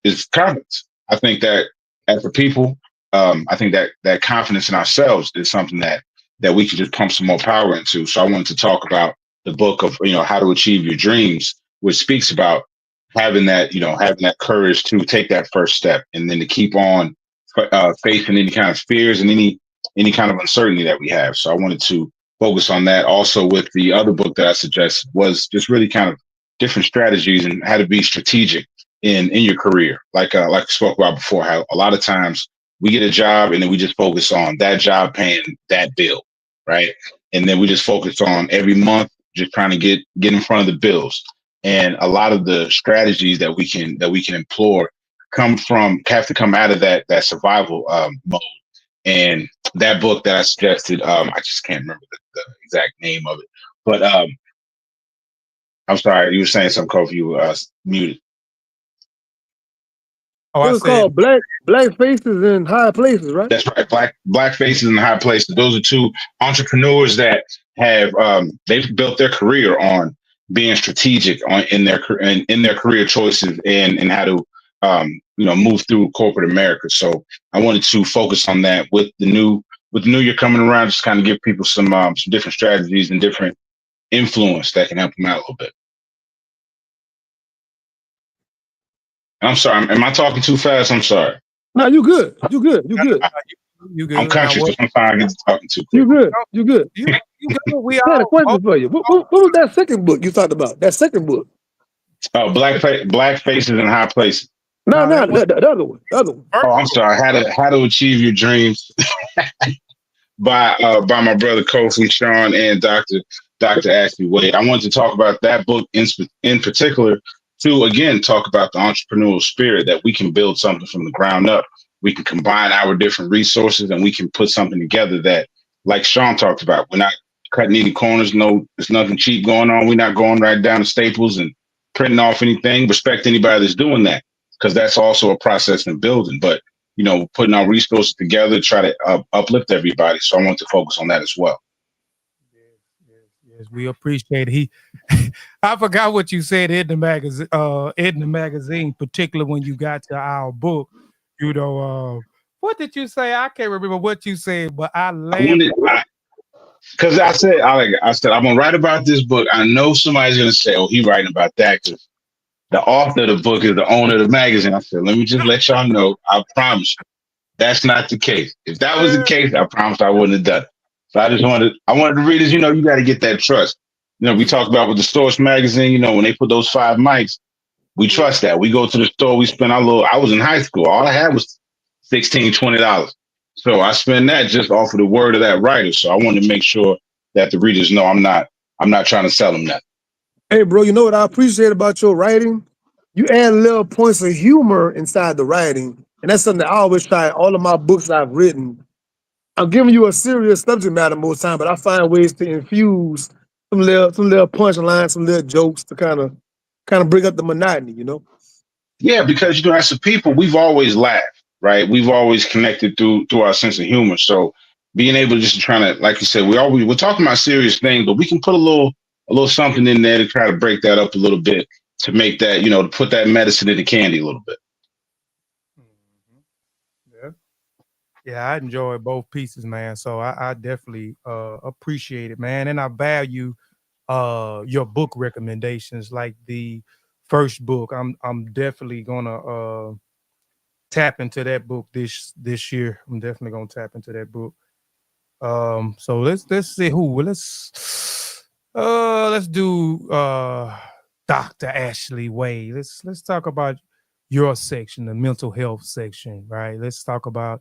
is confidence. I think that as a people, I think that confidence in ourselves is something that we can just pump some more power into. So I wanted to talk about the book of how to achieve your dreams, which speaks about having that courage to take that first step, and then to keep on facing any kind of fears and any kind of uncertainty that we have. So I wanted to focus on that. Also, with the other book that I suggested, was just really kind of different strategies and how to be strategic in your career. Like I spoke about before, how a lot of times we get a job and then we just focus on that job paying that bill, right? And then we just focus on every month just trying to get in front of the bills. And a lot of the strategies that we can employ have to come out of that survival mode. And that book that I suggested, I just can't remember the exact name of it. But I'm sorry, you were saying something, Kofi. You were muted. Oh, It I was said, called Black Faces in High Places, right? That's right. Black faces in high places. Those are two entrepreneurs that have they've built their career on being strategic in their career choices, and how to move through corporate America. So I wanted to focus on that with the new year coming around. Just kind of give people some different strategies and different influence that can help them out a little bit. And I'm sorry, am I talking too fast? I'm sorry. No, you good. You good. You good. you I'm good now? country, so What sometimes I get to talking too You quick. good. You good. you good? We I had a all question for you. What was that second book you talked about? That second book? Black faces in high places. No, no, no, that was the other one. The other one. Oh, first I'm book. sorry. How to achieve your dreams by my brother Kofi Sean and Dr. Ashley Wade. I wanted to talk about that book in particular, to again talk about the entrepreneurial spirit, that we can build something from the ground up. We can combine our different resources, and we can put something together that, like Sean talked about, we're not cutting any corners. No, there's nothing cheap going on. We're not going right down to Staples and printing off anything. Respect anybody that's doing that, because that's also a process in building. But putting our resources together, try to uplift everybody. So I want to focus on that as well. Yes, we appreciate it. I forgot what you said in the magazine. In the magazine, particularly when you got to our book, what did you say? I can't remember what you said, but I I laughed. wanted, because I said, I'm gonna write about this book. I know somebody's gonna say, "Oh, he writing about that," because the author of the book is the owner of the magazine. I said, let me just let y'all know. I promise you, that's not the case. If that was the case, I promise I wouldn't have done it. So I wanted the readers, you got to get that trust. We talked about with the Source magazine, when they put those 5 mics, we trust that. We go to the store, we spend I was in high school. All I had was $16, $20. So I spend that just off of the word of that writer. So I wanted to make sure that the readers know I'm not trying to sell them that. Hey, bro, you know what I appreciate about your writing? You add little points of humor inside the writing. And that's something that I always try. All of my books I've written, I'm giving you a serious subject matter most time, but I find ways to infuse some little punchlines, some little jokes to kind of bring up the monotony. Yeah, because as a people, we've always laughed, right? We've always connected through our sense of humor. So being able to just trying to, like you said, we're talking about serious things, but we can put a little something in there to try to break that up a little bit, to make that, to put that medicine in the candy a little bit. Mhm. Yeah. Yeah, I enjoyed both pieces, man. So I definitely appreciate it, man. And I value your book recommendations, like the first book. I'm definitely gonna tap into that book this year. I'm definitely gonna tap into that book. So let's see who. Let's do Dr. Ashley Wade. Let's talk about your section, the mental health section, right? Let's talk about,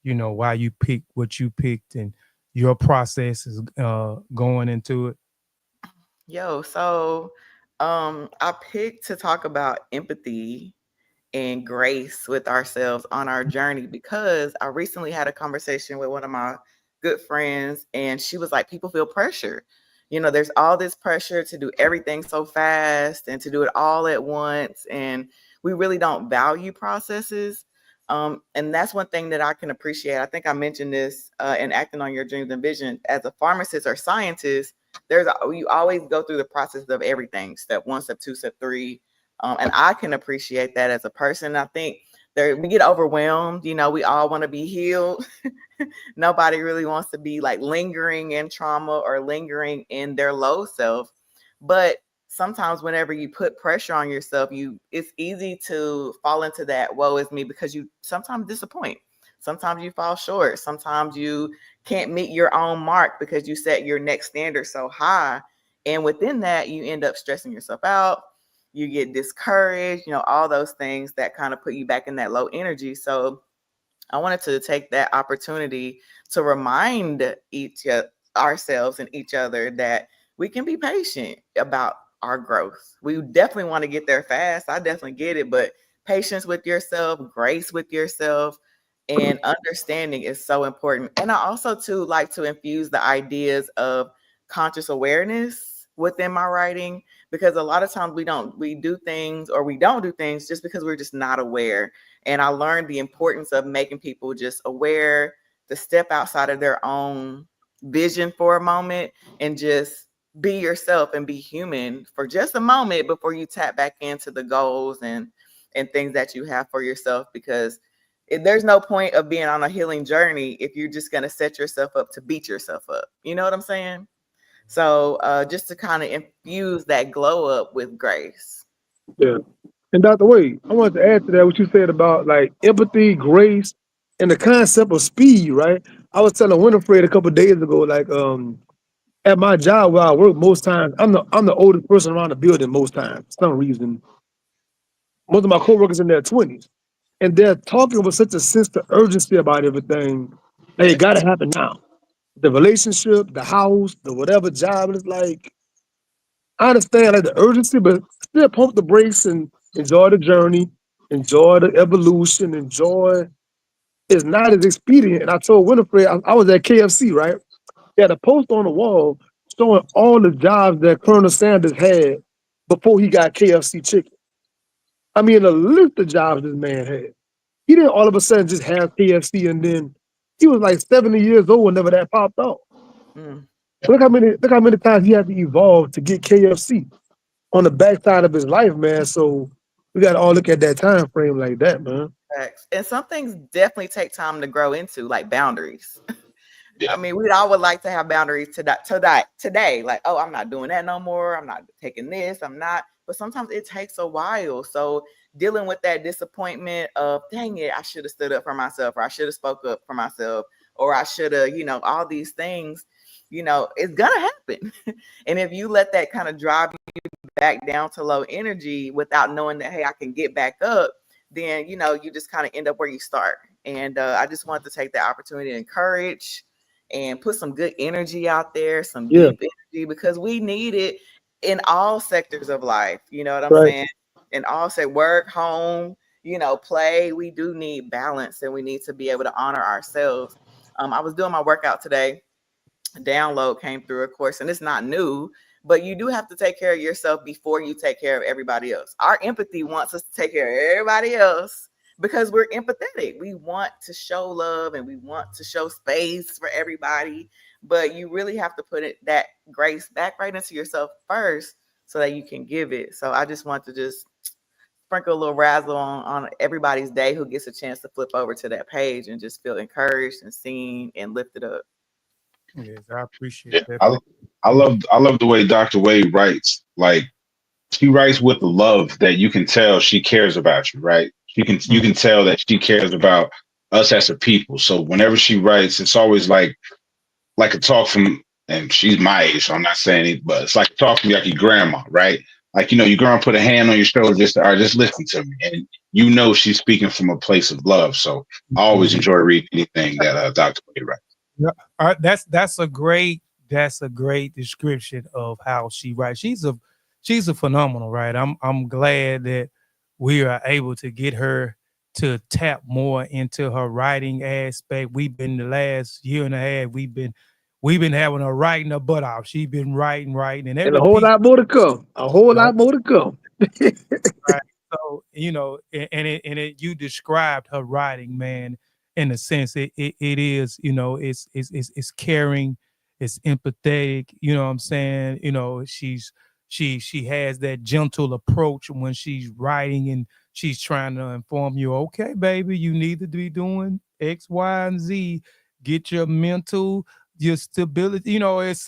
why you picked what you picked and your process is going into it. Yo, so I picked to talk about empathy and grace with ourselves on our journey because I recently had a conversation with one of my good friends, and she was like, people feel pressure. There's all this pressure to do everything so fast and to do it all at once. And we really don't value processes. And that's one thing that I can appreciate. I think I mentioned this in Acting on Your Dreams and Vision. As a pharmacist or scientist, you always go through the process of everything, step one, step two, step three, and I can appreciate that as a person. I think we get overwhelmed. We all want to be healed. Nobody really wants to be like lingering in trauma or lingering in their low self. But sometimes whenever you put pressure on yourself, it's easy to fall into that woe is me, because you sometimes disappoint. Sometimes you fall short. Sometimes you can't meet your own mark because you set your next standard so high. And within that, you end up stressing yourself out. You get discouraged, all those things that kind of put you back in that low energy. So I wanted to take that opportunity to remind ourselves and each other that we can be patient about our growth. We definitely want to get there fast. I definitely get it, but patience with yourself, grace with yourself, and understanding is so important. And I also too like to infuse the ideas of conscious awareness within my writing, because a lot of times we do things or we don't do things just because we're just not aware. And I learned the importance of making people just aware, to step outside of their own vision for a moment and just be yourself and be human for just a moment before you tap back into the goals and things that you have for yourself. Because there's no point of being on a healing journey if you're just going to set yourself up to beat yourself up. You know what I'm saying? So just to kind of infuse that glow up with grace. Yeah. And Dr. Wade, I wanted to add to that what you said about like empathy, grace, and the concept of speed, right? I was telling Winifred a couple of days ago, like at my job where I work most times, I'm the oldest person around the building most times, for some reason. Most of my coworkers in their 20s. And they're talking with such a sense of urgency about everything. Like it gotta happen now. The relationship, the house, the whatever job. It's like I understand like the urgency, but still pump the brakes and enjoy the journey, enjoy the evolution, enjoy. It's not as expedient. And I told Winifred, I was at KFC, right? He had a post on the wall showing all the jobs that Colonel Sanders had before he got KFC chicken. I mean, a list of jobs this man had. He didn't all of a sudden just have KFC and then he was like 70 years old whenever that popped off. Mm. Look how many times he had to evolve to get KFC on the backside of his life, man. So we gotta all look at that time frame like that, man. Facts. And some things definitely take time to grow into, like boundaries. Yeah. I mean, we all would like to have boundaries today. Like, oh, I'm not doing that no more. I'm not taking this. I'm not. But sometimes it takes a while. So dealing with that disappointment of, dang it, I should have stood up for myself, or I should have spoke up for myself, or I should have, all these things, it's gonna happen. And if you let that kind of drive you back down to low energy without knowing that, hey, I can get back up, then you just kind of end up where you start. And I just wanted to take the opportunity to encourage and put some good energy out there, some Yeah, deep energy, because we need it in all sectors of life. You know what I'm right. saying? In all say work, home, play. We do need balance, and we need to be able to honor ourselves. I was doing my workout today. A download came through, of course, and it's not new, but you do have to take care of yourself before you take care of everybody else. Our empathy wants us to take care of everybody else because we're empathetic. We want to show love and we want to show space for everybody, but you really have to put that grace back right into yourself first so that you can give it. So I just want to just sprinkle a little razzle on everybody's day who gets a chance to flip over to that page and just feel encouraged and seen and lifted up. Yes, I appreciate Yeah, that. I love the way Dr. Wade writes. Like she writes with the love that you can tell she cares about you, right? You Mm. can tell that she cares about us as a people. So whenever she writes, it's always like a talk from, and she's my age, so I'm not saying it, but it's like a talk from like your grandma, right? Like, your grandma put a hand on your shoulder, just, all right, just listen to me. And she's speaking from a place of love. So I always Mhm. enjoy reading anything that Dr. Wade writes. Yeah, that's a great description of how she writes. She's a phenomenal writer. I'm glad that we are able to get her to tap more into her writing aspect. We've been the last year and a half. We've been having her writing her butt off. She's been writing, and And a every whole piece. lot more to come. A whole lot more to come. Right. So, you described her writing, man, in a sense. It is, it's caring, it's empathetic, you know what I'm saying? She has that gentle approach when she's writing, and she's trying to inform you, okay, baby, you need to be doing X, Y, and Z. Get your stability, it's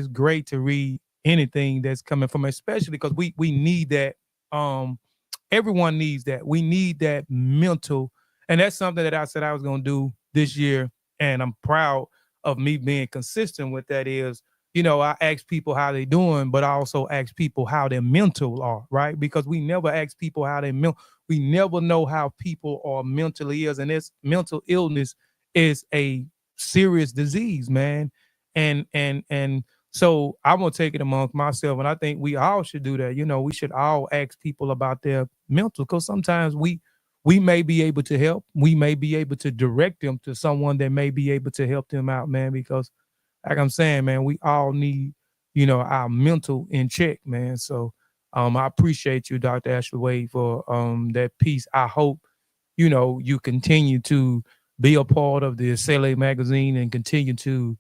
great to read anything that's coming from, especially because we need that. um Everyone needs that. We need that mental, and that's something that I said I was going to do this year, and I'm proud of me being consistent with that. Is, I ask people how they doing, but I also ask people how their mental are, right? Because we never ask people how they mental. We never know how people are mentally is, and this mental illness is a serious disease, man. And so I'm gonna take it amongst myself, and I think we all should do that. We should all ask people about their mental, because sometimes we may be able to help. We may be able to direct them to someone that may be able to help them out, man. Because, like I'm saying, man, we all need, our mental in check, man. So, I appreciate you, Dr. Ashley Wade, for that piece. I hope you continue to be a part of the Asili Magazine and continue to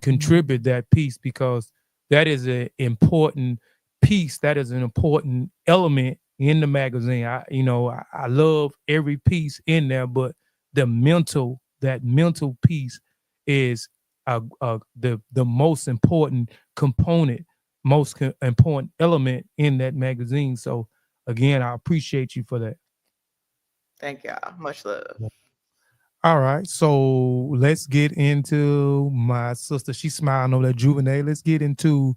contribute that piece, because that is an important piece. That is an important element in the magazine. I love every piece in there, but that mental piece is the most important component, important element in that magazine. So again, I appreciate you for that. Thank y'all. Much love. All right, so let's get into my sister. She's smiling over that Juvenile. Let's get into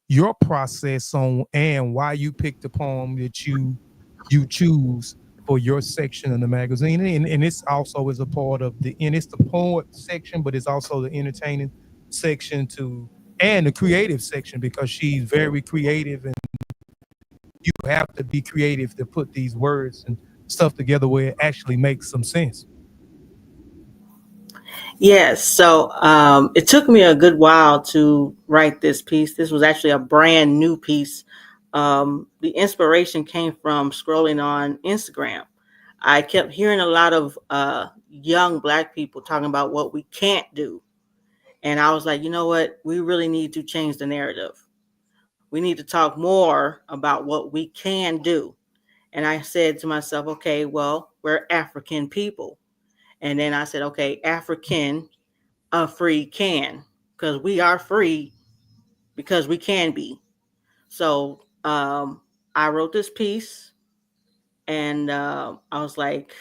your process on and why you picked the poem that you choose for your section in the magazine. And it's also is a part of and it's the poet section, but it's also the entertaining section too, and the creative section, because she's very creative, and you have to be creative to put these words and stuff together where it actually makes some sense. Yes. So it took me a good while to write this piece. This was actually a brand new piece. The inspiration came from scrolling on Instagram. I kept hearing a lot of young Black people talking about what we can't do. And I was like, you know what? We really need to change the narrative. We need to talk more about what we can do. And I said to myself, okay, well, we're African people. And then I said, okay, African, a free can, because we are free because we can be. So I wrote this piece, and I was like,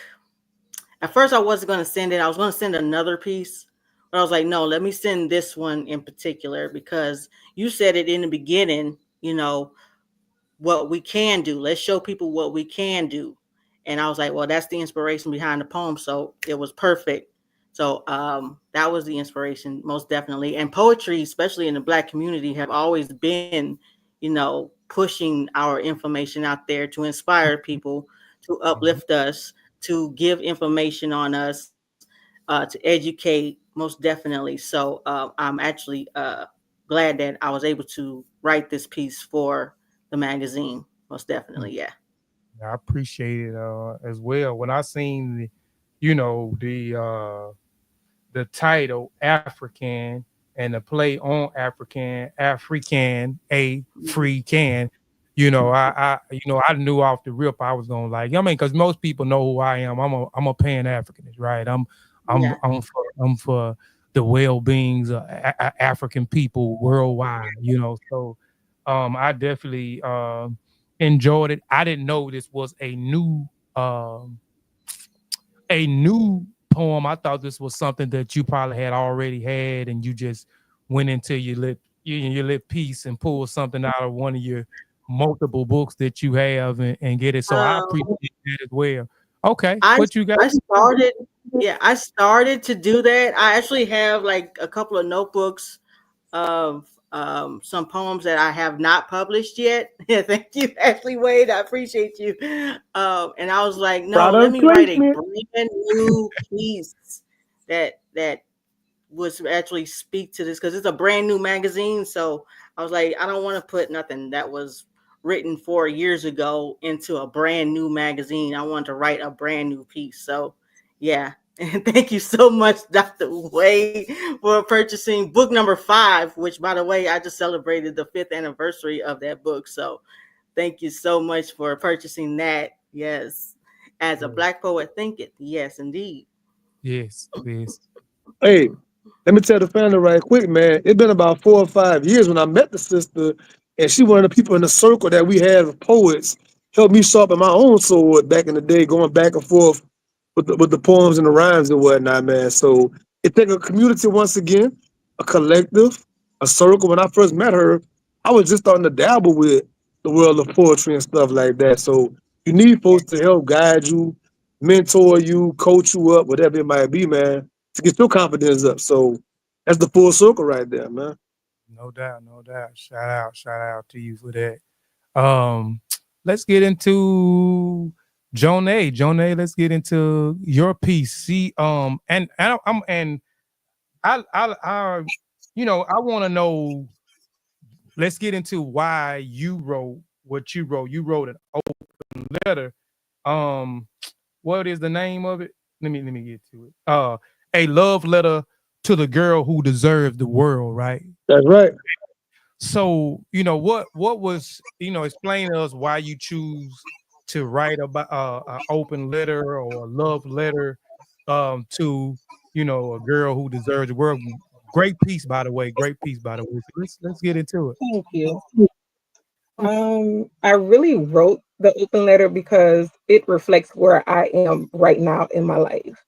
at first I wasn't going to send it. I was going to send another piece, but I was like, no, let me send this one in particular because you said it in the beginning, what we can do. Let's show people what we can do. And I was like, well, that's the inspiration behind the poem. So it was perfect. So that was the inspiration, most definitely. And poetry, especially in the Black community, have always been, pushing our information out there to inspire people, to uplift us, to give information on us, to educate, most definitely. So I'm actually glad that I was able to write this piece for the magazine. Most definitely, yeah. I appreciate it as well. When I seen you know, the title African and the play on African, a free can, I knew off the rip I was gonna like. I mean, because most people know who I am. I'm a Pan Africanist, right? I'm Yeah. I'm for the well beings of African people worldwide. So I definitely enjoyed it. I didn't know this was um, a new poem. I thought this was something that you probably had already had, and you just went into your lip piece and pulled something out of one of your multiple books that you have and get it. So I Um, appreciate that as well. Okay, I what you got? I started yeah, I started to do that. I actually have like a couple of notebooks of some poems that I have not published yet. Yeah, thank you, Ashley Wade. I appreciate you. And I was like, no, let Product me write a placement. brand new piece that was actually speak to this because it's a brand new magazine. So I was like, I don't want to put nothing that was written 4 years ago into a brand new magazine. I want to write a brand new piece. So yeah. And thank you so much, Dr. Wade, for purchasing book number 5, which by the way, I just celebrated the 5th anniversary of that book. So thank you so much for purchasing that. Yes. As a Black poet thinketh. Yes, indeed. Yes, yes. Hey, let me tell the family right quick, man. It's been about 4 or 5 years when I met the sister, and she one of the people in the circle that we had of poets. Helped me sharpen my own sword back in the day, going back and forth with the poems and the rhymes and whatnot, man. So it take a community once again, a collective, a circle. When I first met her, I was just starting to dabble with the world of poetry and stuff like that. So you need folks to help guide you, mentor you, coach you up, whatever it might be, man, to get your confidence up. So that's the full circle right there, man. No doubt, no doubt. Shout out to you for that. Um, let's get into Jonay. Jonay, let's get into your piece. See, I I want to know. Let's get into why you wrote what you wrote. You wrote an open letter. Um, what is the name of it? Let me get to it. A love letter to the girl who deserves the world, right? That's right. So, what was, explain to us why you choose to write about an open letter or a love letter to, a girl who deserves the world. Great piece, by the way. Great piece, by the way. So let's get into it. Thank you. I really wrote the open letter because it reflects where I am right now in my life.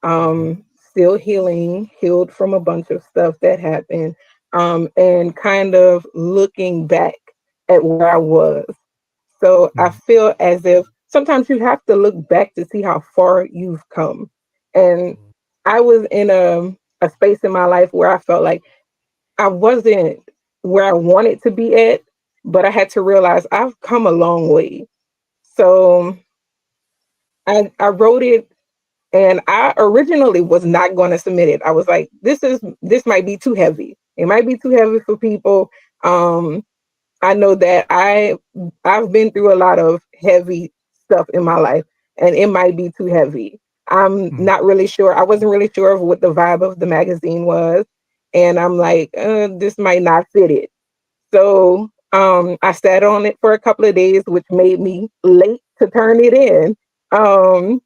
Mhm. Still healing, healed from a bunch of stuff that happened, and kind of looking back at where I was. So I Mhm. feel as if sometimes you have to look back to see how far you've come. And I was in a space in my life where I felt like I wasn't where I wanted to be at, but I had to realize I've come a long way. So I wrote it, and I originally was not going to submit it. I was like, this might be too heavy. It might be too heavy for people. Um, I know that I've been through a lot of heavy stuff in my life, and it might be too heavy. I'm Mhm. not really sure. I wasn't really sure of what the vibe of the magazine was, and I'm like, this might not fit it. So I sat on it for a couple of days, which made me late to turn it in. Um,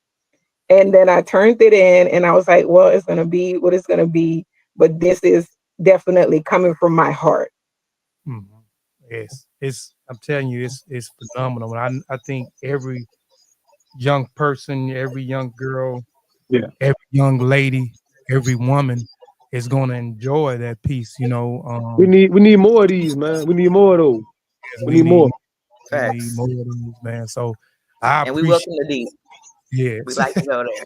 and then I turned it in, and I was like, well, it's gonna be what it's gonna be, but this is definitely coming from my heart. Mhm. Yes, I'm telling you, it's phenomenal. I think every young person, every young girl, Yeah. every young lady, every woman is going to enjoy that piece. We need more of these, man. We need more of those. Yes, We need more. we need Facts. more of those, man. So I And we appreciate. welcome the D. We Yes, like to go there.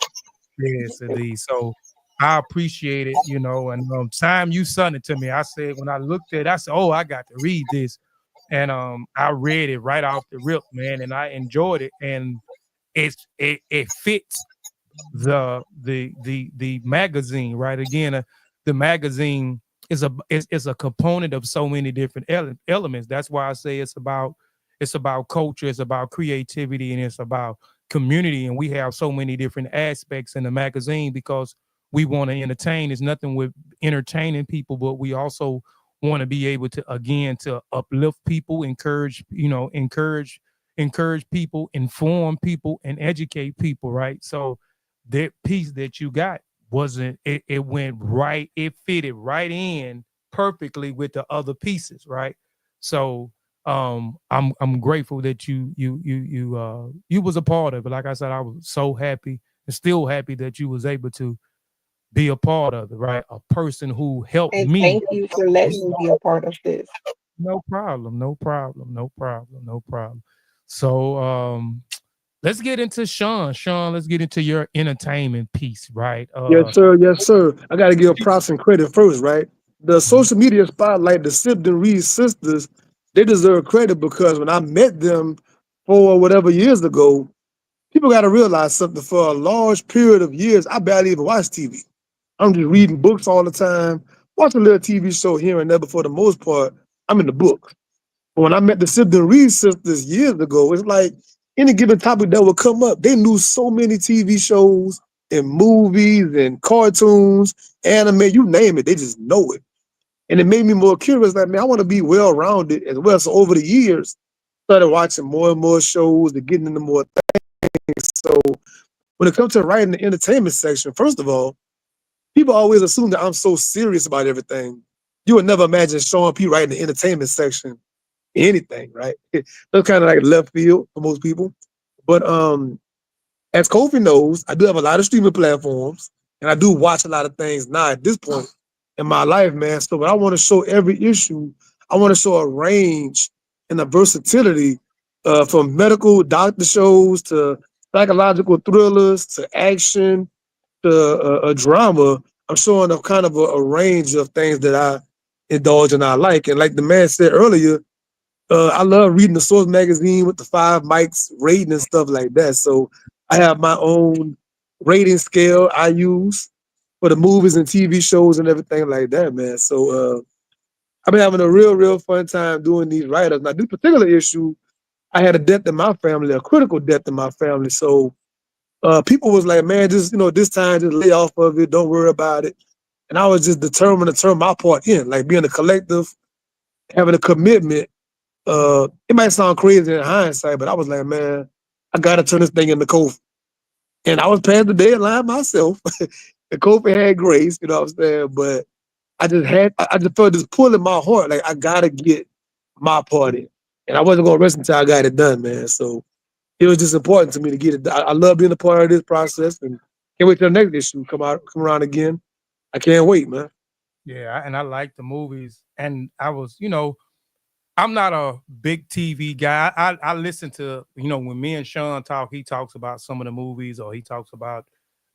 yes, indeed. So I appreciate it. And time you sent it to me, I said when I looked at it, I said, oh, I got to read this, and I read it right off the rip, man, and I enjoyed it, and it fits the magazine, right? Again, the magazine is a component of so many different elements. That's why I say it's about culture, it's about creativity, and it's about community. And we have so many different aspects in the magazine because we want to entertain. There's nothing with entertaining people, but we also want to be able to again to uplift people, encourage people, inform people, and educate people, right? So that piece that you got wasn't it went right, it fitted right in perfectly with the other pieces, right? So I'm grateful that you was a part of it. Like I said, I was so happy and still happy that you was able to be a part of it, right? A person who helped And me. thank you for letting me be a part of this. No problem, no problem, no problem, no problem. So let's get into Sean. Sean, let's get into your entertainment piece, right? Yes, sir. Yes, sir. I got to give props and credit first, right? The social media spotlight, the Sipton Reed sisters, they deserve credit because when I met them for whatever years ago, people got to realize something. For a large period of years, I barely even watched TV. I'm just reading books all the time, watching a little TV show here and there, but for the most part, I'm in the books. But when I met the Sipton Reed sisters years ago, it's like any given topic that would come up, they knew so many TV shows and movies and cartoons, anime, you name it, they just know it. And it made me more curious, like, man, I want to be well-rounded as well. So over the years, started watching more and more shows and getting into more things. So when it comes to writing the entertainment section, first of all, people always assume that I'm so serious about everything. You would never imagine Sean P writing the entertainment section, anything, right? That's kind of like left field for most people. But as Kofi knows, I do have a lot of streaming platforms, and I do watch a lot of things now at this point in my life, man. So, but I want to show every issue. I want to show a range and a versatility from medical doctor shows to psychological thrillers to action to a drama. I'm showing a kind of a range of things that I indulge and I like. And like the man said earlier, I love reading the Source magazine with the 5 mics rating and stuff like that. So I have my own rating scale I use for the movies and TV shows and everything like that, man. So I've been having a real fun time doing these write-ups. Now, this particular issue, I had a death in my family, a critical death in my family. So people was like, man, just, this time, just lay off of it. Don't worry about it. And I was just determined to turn my part in, like being a collective, having a commitment. It might sound crazy in hindsight, but I was like, man, I gotta turn this thing into Kofi. And I was past the deadline myself. And Kofi had grace, you know what I'm saying? But I just felt this pull in my heart, like I gotta get my part in. And I wasn't gonna rest until I got it done, man. So it was just important to me to get it done. I love being a part of this process and can't wait till the next issue come around again. I can't wait, man. Yeah, and I like the movies, and I was, I'm not a big TV guy. I listen to, when me and Sean talk, he talks about some of the movies, or he talks about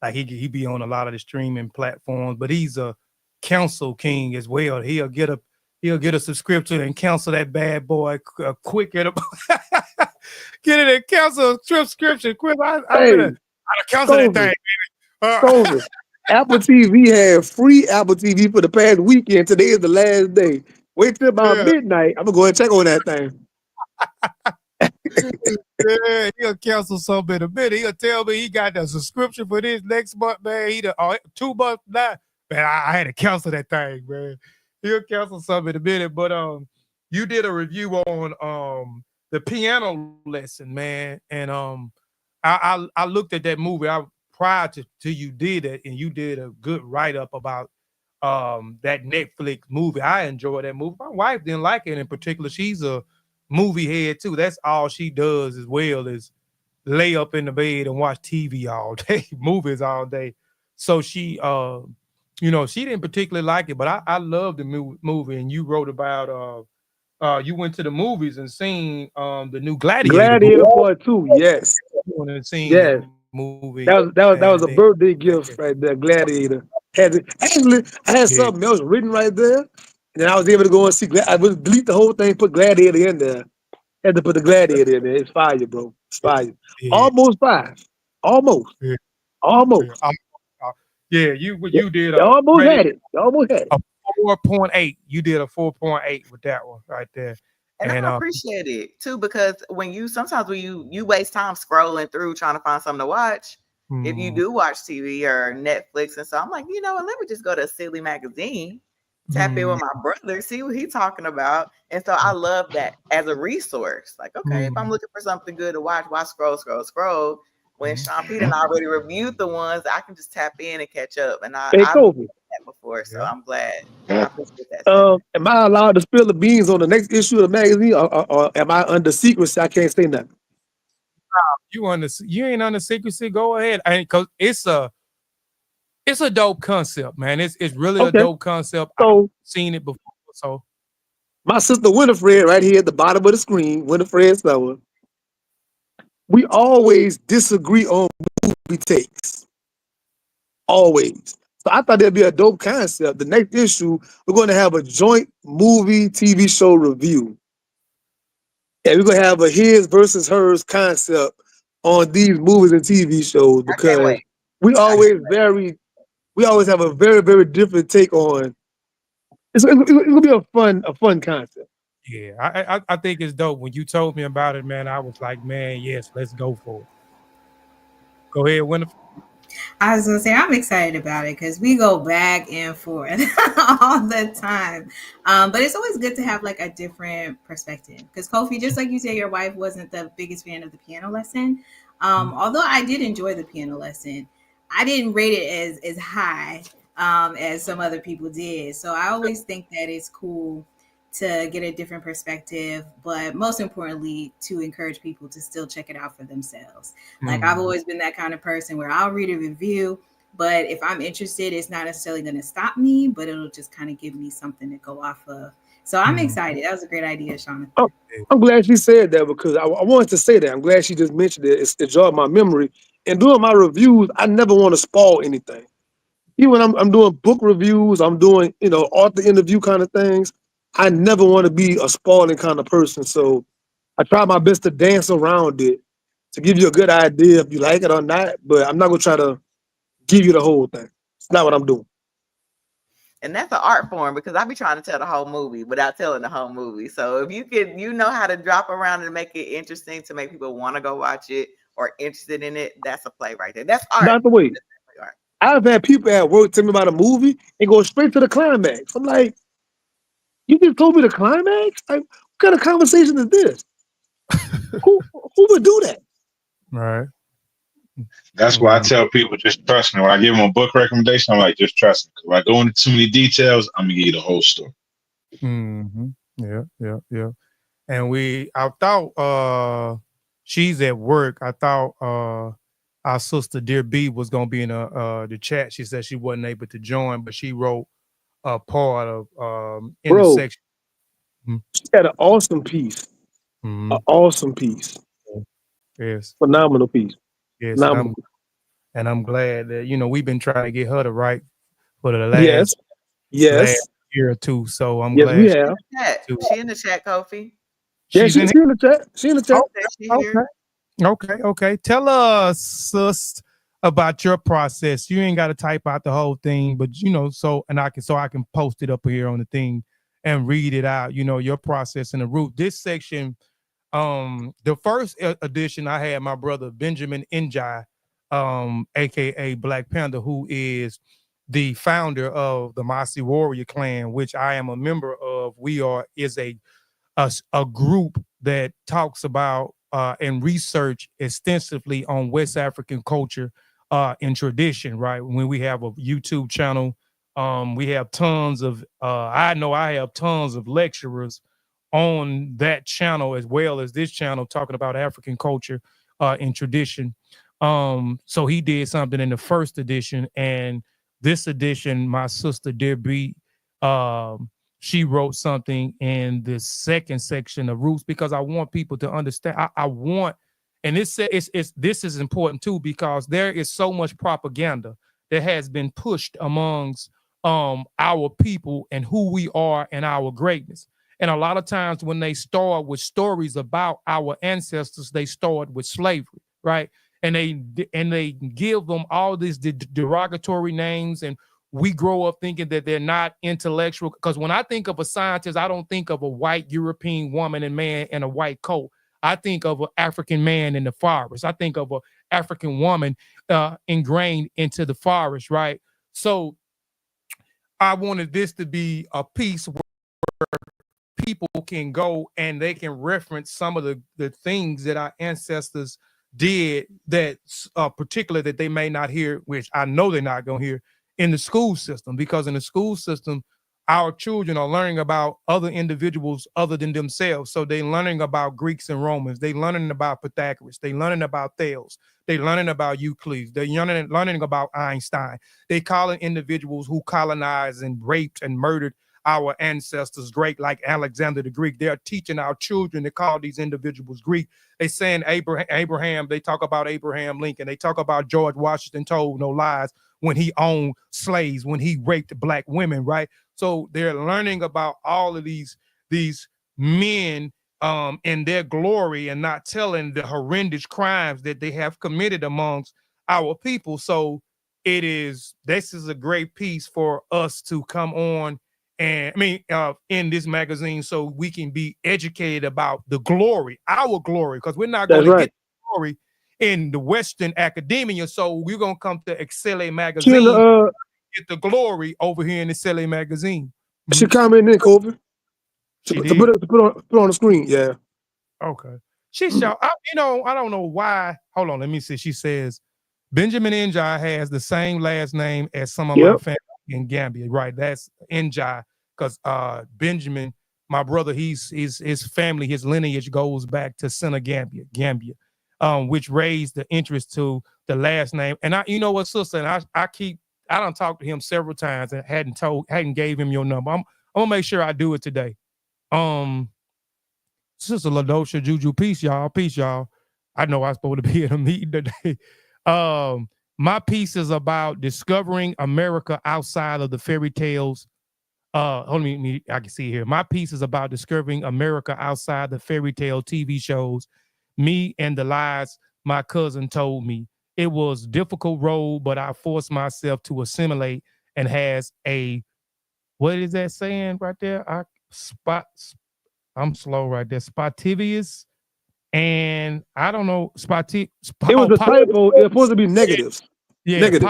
like he be on a lot of the streaming platforms, but he's a counsel king as well. He'll get a subscription and cancel that bad boy quick at a get it and cancel a subscription quick. I'm Hey, gonna cancel that Kobe, thing. Uh, Kobe. Apple TV had free Apple TV for the past weekend. Today is the last day. Wait till about yeah. midnight. I'm gonna go and check on that thing. Yeah, he'll cancel something in a minute. He'll tell me he got the subscription for this next month, man. 2 months now. Man, I had to cancel that thing, man. He'll cancel something in a minute. But you did a review on the piano lesson, man. And I looked at that movie. Prior to you did it, and you did a good write-up about that Netflix movie. I enjoyed that movie. My wife didn't like it in particular. She's a movie head too. That's all she does as well is lay up in the bed and watch TV all day, movies all day. So she didn't particularly like it, but I love the movie. And you wrote about you went to the movies and seen the new Gladiator movie. Gladiator Part 2, yes. And seen that Yes. movie, That was and a then birthday gift right there, Gladiator. Actually, I had yeah, something else written right there. And then I was able to go and see I would delete the whole thing, put Gladiator in there. Had to put the Gladiator in there. It's fire, bro. It's fire. yeah, Almost 5. Almost. yeah, yeah. Almost. Yeah, Yeah, you did you a almost credit had it. You almost had it. a 4.8. You did a 4.8 with that one right there. And And I appreciate it too, because sometimes when you waste time scrolling through trying to find something to watch, if you mm, do watch TV or Netflix and so, I'm like, let me just go to Asili Magazine tap in with my brother, see what he's talking about. And so I love that as a resource. Like, okay, if I'm looking for something good to watch, why scroll? When Sean Peter and I already reviewed the ones, I can just tap in and catch up. And Hey, I've Kobe. done that before, so I'm glad. I appreciate that segment. Am I allowed to spill the beans on the next issue of the magazine, or am I under secrecy? I can't say nothing. You ain't under secrecy. Go ahead, cause it's a dope concept, man. It's really a Okay. dope concept. I've So seen it before, so my sister Winifred, right here at the bottom of the screen, Winifred Summer, we always disagree on movie takes. Always. So I thought that'd be a dope concept. The next issue, we're going to have a joint movie TV show review. And we're going to have a his versus hers concept on these movies and TV shows I can't because wait. we always have a very, very different take on. It'll be a fun concept. yeah, I think it's dope. When you told me about it, man, I was like, man, yes, let's go for it. Go ahead, Winifred. I was gonna say I'm excited about it because we go back and forth all the time. But it's always good to have like a different perspective. Because Kofi, just like you say, your wife wasn't the biggest fan of the piano lesson. Although I did enjoy the piano lesson, I didn't rate it as high as some other people did. So I always think that it's cool to get a different perspective, but most importantly, to encourage people to still check it out for themselves. Like I've always been that kind of person where I'll read a review, but if I'm interested, it's not necessarily going to stop me, but it'll just kind of give me something to go off of. So I'm excited. That was a great idea, Shauna. Oh, I'm glad she said that because I wanted to say that. I'm glad she just mentioned it. It jogged my memory. And doing my reviews, I never want to spoil anything. Even when I'm doing book reviews, I'm doing, author interview kind of things. I never want to be a spoiling kind of person. So I try my best to dance around it to give you a good idea if you like it or not. But I'm not going to try to give you the whole thing. It's not what I'm doing. And that's an art form because I be trying to tell the whole movie without telling the whole movie. So if you know how to drop around and make it interesting to make people want to go watch it or interested in it, that's a play right there. That's art. Not the way. That's art. I've had people at work tell me about a movie and go straight to the climax. I'm like, you just told me the climax? Like, what kind of conversation is this? who would do that? Right. That's why I tell people just trust me. When I give them a book recommendation, I'm like, just trust me. Because when I go into too many details, I'm gonna give you the whole story. Yeah. And I thought she's at work. I thought our sister Dear B was gonna be in the chat. She said she wasn't able to join, but she wrote a part of intersection. She had an awesome piece. An awesome piece. Yes. Phenomenal piece. Yes. Phenomenal. And I'm glad that we've been trying to get her to write for the Yes. last year or two. So I'm Yes, glad we have. She in the chat, Kofi. Yeah, she's in the chat. She in the chat. Okay. Tell us, sis, about your process. You ain't got to type out the whole thing, but so I can post it up here on the thing and read it out. Your process in the root. This section, the first edition, I had my brother Benjamin Njai, aka Black Panther, who is the founder of the Masi Warrior Clan, which I am a member of. Is a group that talks about and research extensively on West African culture and tradition, right? When we have a YouTube channel, we have tons of, I know I have tons of lecturers on that channel as well as this channel talking about African culture and tradition. So he did something in the first edition, and this edition, my sister Dear B, she wrote something in the second section of Roots because I want people to understand. I want, and this is important too because there is so much propaganda that has been pushed amongst our people and who we are and our greatness. And a lot of times when they start with stories about our ancestors, they start with slavery, right? And they give them all these derogatory names, and we grow up thinking that they're not intellectual. Because when I think of a scientist, I don't think of a white European woman and man in a white coat. I think of an African man in the forest. I think of an African woman ingrained into the forest, right? So I wanted this to be a piece where people can go and they can reference some of the things that our ancestors did that particular that they may not hear, which I know they're not going to hear in the school system, because in the school system, our children are learning about other individuals other than themselves. So they're learning about Greeks and Romans. They're learning about Pythagoras. They're learning about Thales. They're learning about Euclid. They're learning about Einstein. They calling individuals who colonized and raped and murdered our ancestors Greek, like Alexander the Greek. They're teaching our children to call these individuals Greek. They saying Abraham, they talk about Abraham Lincoln. They talk about George Washington told no lies when he owned slaves, when he raped black women, right? So they're learning about all of these men in their glory and not telling the horrendous crimes that they have committed amongst our people. So this is a great piece for us to come on and in this magazine, so we can be educated about the glory, our glory, because we're not going to get the glory in the Western academia. So we're going to come to Asili Magazine, get the glory over here in Asili Magazine. She commented in, Kobe. She to put on the screen, yeah. Okay. She showed, I don't know why. Hold on, let me see. She says, Benjamin Njai has the same last name as some of my family in Gambia. Right, that's Njai. Because Benjamin, my brother, his family, his lineage goes back to Senegambia, Gambia, which raised the interest to the last name. And you know what, sister, and I done talked to him several times and hadn't gave him your number. I'm gonna make sure I do it today. Sister Ladosha, Juju, peace, y'all. I know I'm supposed to be at a meeting today. My piece is about discovering America outside of the fairy tales. Hold on, I can see here. My piece is about discovering America outside the fairy tale TV shows, me and the lies my cousin told me. It was a difficult road, but I forced myself to assimilate and has a, what is that saying right there? I'm slow right there. Spotivious. And I don't know, it was a typo. It was supposed to be negatives. Yeah, negative.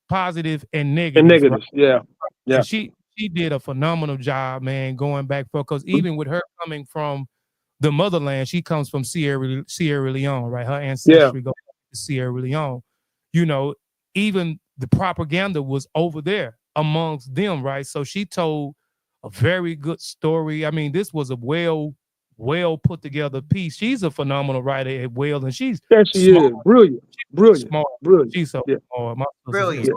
positive and negative. And negatives, right? Yeah. And she did a phenomenal job, man, going back because even with her coming from the motherland, she comes from Sierra Leone, right? Her ancestry goes to Sierra Leone. You know, even the propaganda was over there amongst them, right? So she told a very good story. I mean, this was a well put together piece. She's a phenomenal writer as well, and she's smart. Is brilliant. She's so smart. Brilliant.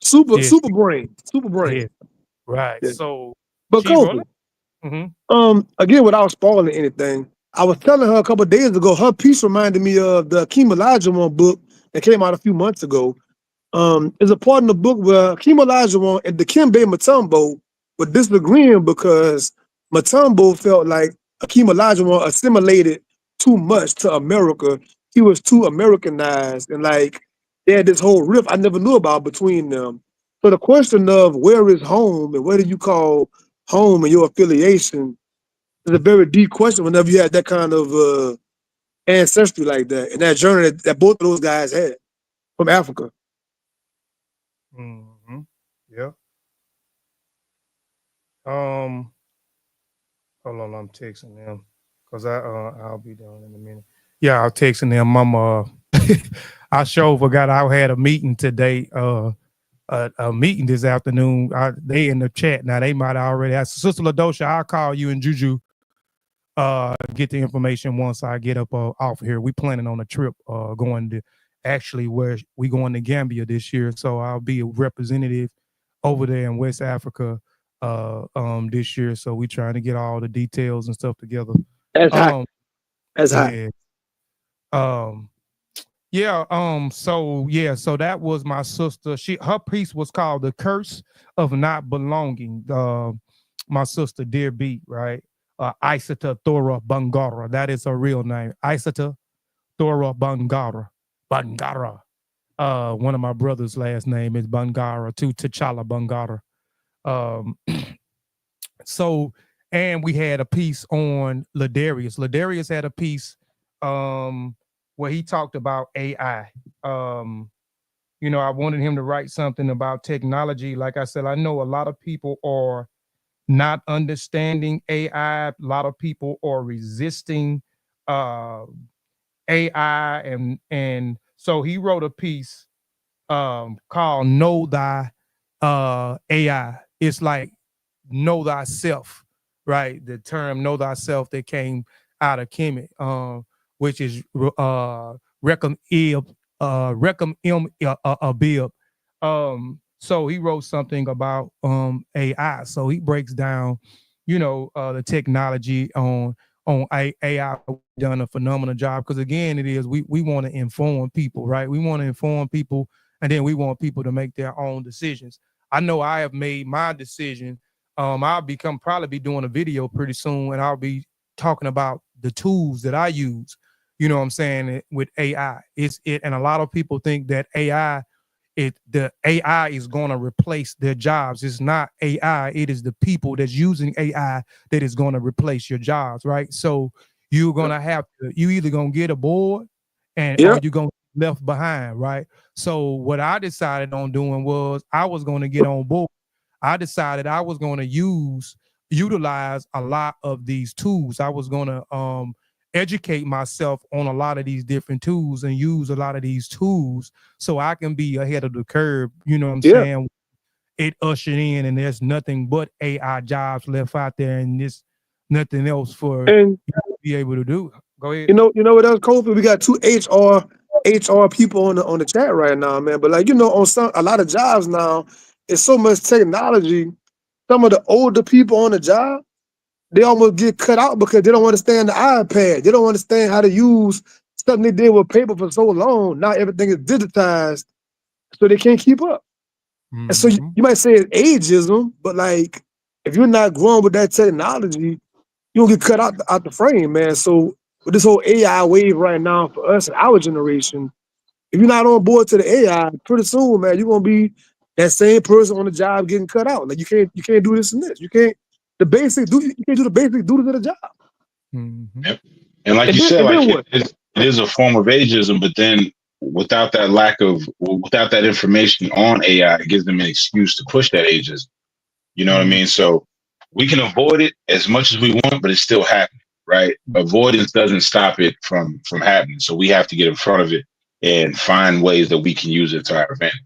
Super brain. Yeah. Right. Yeah. So, but Kofi, again, without spoiling anything, I was telling her a couple of days ago, her piece reminded me of the Akeem Olajuwon book that came out a few months ago. Is a part in the book where Akeem Olajuwon and Dikembe Mutombo were disagreeing because Mutombo felt like Akeem Olajuwon assimilated too much to America. He was too Americanized, and like they had this whole rift I never knew about between them. So the question of where is home and what do you call home and your affiliation is a very deep question whenever you had that kind of ancestry like that and that journey that both of those guys had from Africa. Mm-hmm. Yeah. Hold on, I'm texting them because I'll be down in a minute. Yeah, I'm texting them. I sure forgot I had a meeting today. A meeting this afternoon. They in the chat now. They might already have. Sister Ladosha, I'll call you and Juju. Get the information once I get up off here. We planning on a trip going to actually where we going to Gambia this year. So I'll be a representative over there in West Africa this year. So we trying to get all the details and stuff together. That's hot. So that was my sister. Her piece was called The Curse of Not Belonging. My sister, Dear Beat, right? Isata Thora Bangara. That is her real name. Isata Thora Bangara. Bangara. One of my brother's last name is Bangara too, T'Challa Bangara. And we had a piece on Ladarius. Ladarius had a piece where he talked about AI. I wanted him to write something about technology. Like I said, I know a lot of people are not understanding AI. A lot of people are resisting uh, AI, and so he wrote a piece called "Know Thy AI." It's like know thyself, right? The term know thyself that came out of Kemet, which is Recom Ib, Recom Im Abib. So he wrote something about AI. So he breaks down, the technology on AI. Done a phenomenal job because again, it is we want to inform people, right? We want to inform people, and then we want people to make their own decisions. I know I have made my decision. I'll become probably be doing a video pretty soon, and I'll be talking about the tools that I use. You know what I'm saying with AI. And a lot of people think that the AI is going to replace their jobs. It's not AI. It is the people that's using AI that is going to replace your jobs, right? So you're going to have to, you either going to get aboard or Yeah. you're going to be left behind, right? So what I decided on doing was I was going to get on board. I decided I was going to utilize a lot of these tools. I was going to educate myself on a lot of these different tools and use a lot of these tools so I can be ahead of the curve. You know what I'm Yeah. saying? It ushered in, and there's nothing but AI jobs left out there, and there's nothing else for And you to be able to do. Go ahead. you know what else, Kofi? We got two HR people on the chat right now, man. But like on a lot of jobs now, it's so much technology. Some of the older people on the job, they almost get cut out because they don't understand the iPad. They don't understand how to use something they did with paper for so long. Now everything is digitized, so they can't keep up. And so Mm-hmm. you might say it's ageism, but like if you're not growing with that technology, you'll get cut out the frame, man. So with this whole AI wave right now for us and our generation, if you're not on board to the AI, pretty soon, man, you're gonna be that same person on the job getting cut out. Like you can't do this and this. You can't do the basic duties of the job. Mm-hmm. Yep. And like And you then said, and then like what? it is a form of ageism, but then without that information on AI, it gives them an excuse to push that ageism. You know what I Mm-hmm. mean? So we can avoid it as much as we want, but it's still happening, right? Avoidance doesn't stop it from happening. So we have to get in front of it and find ways that we can use it to our advantage.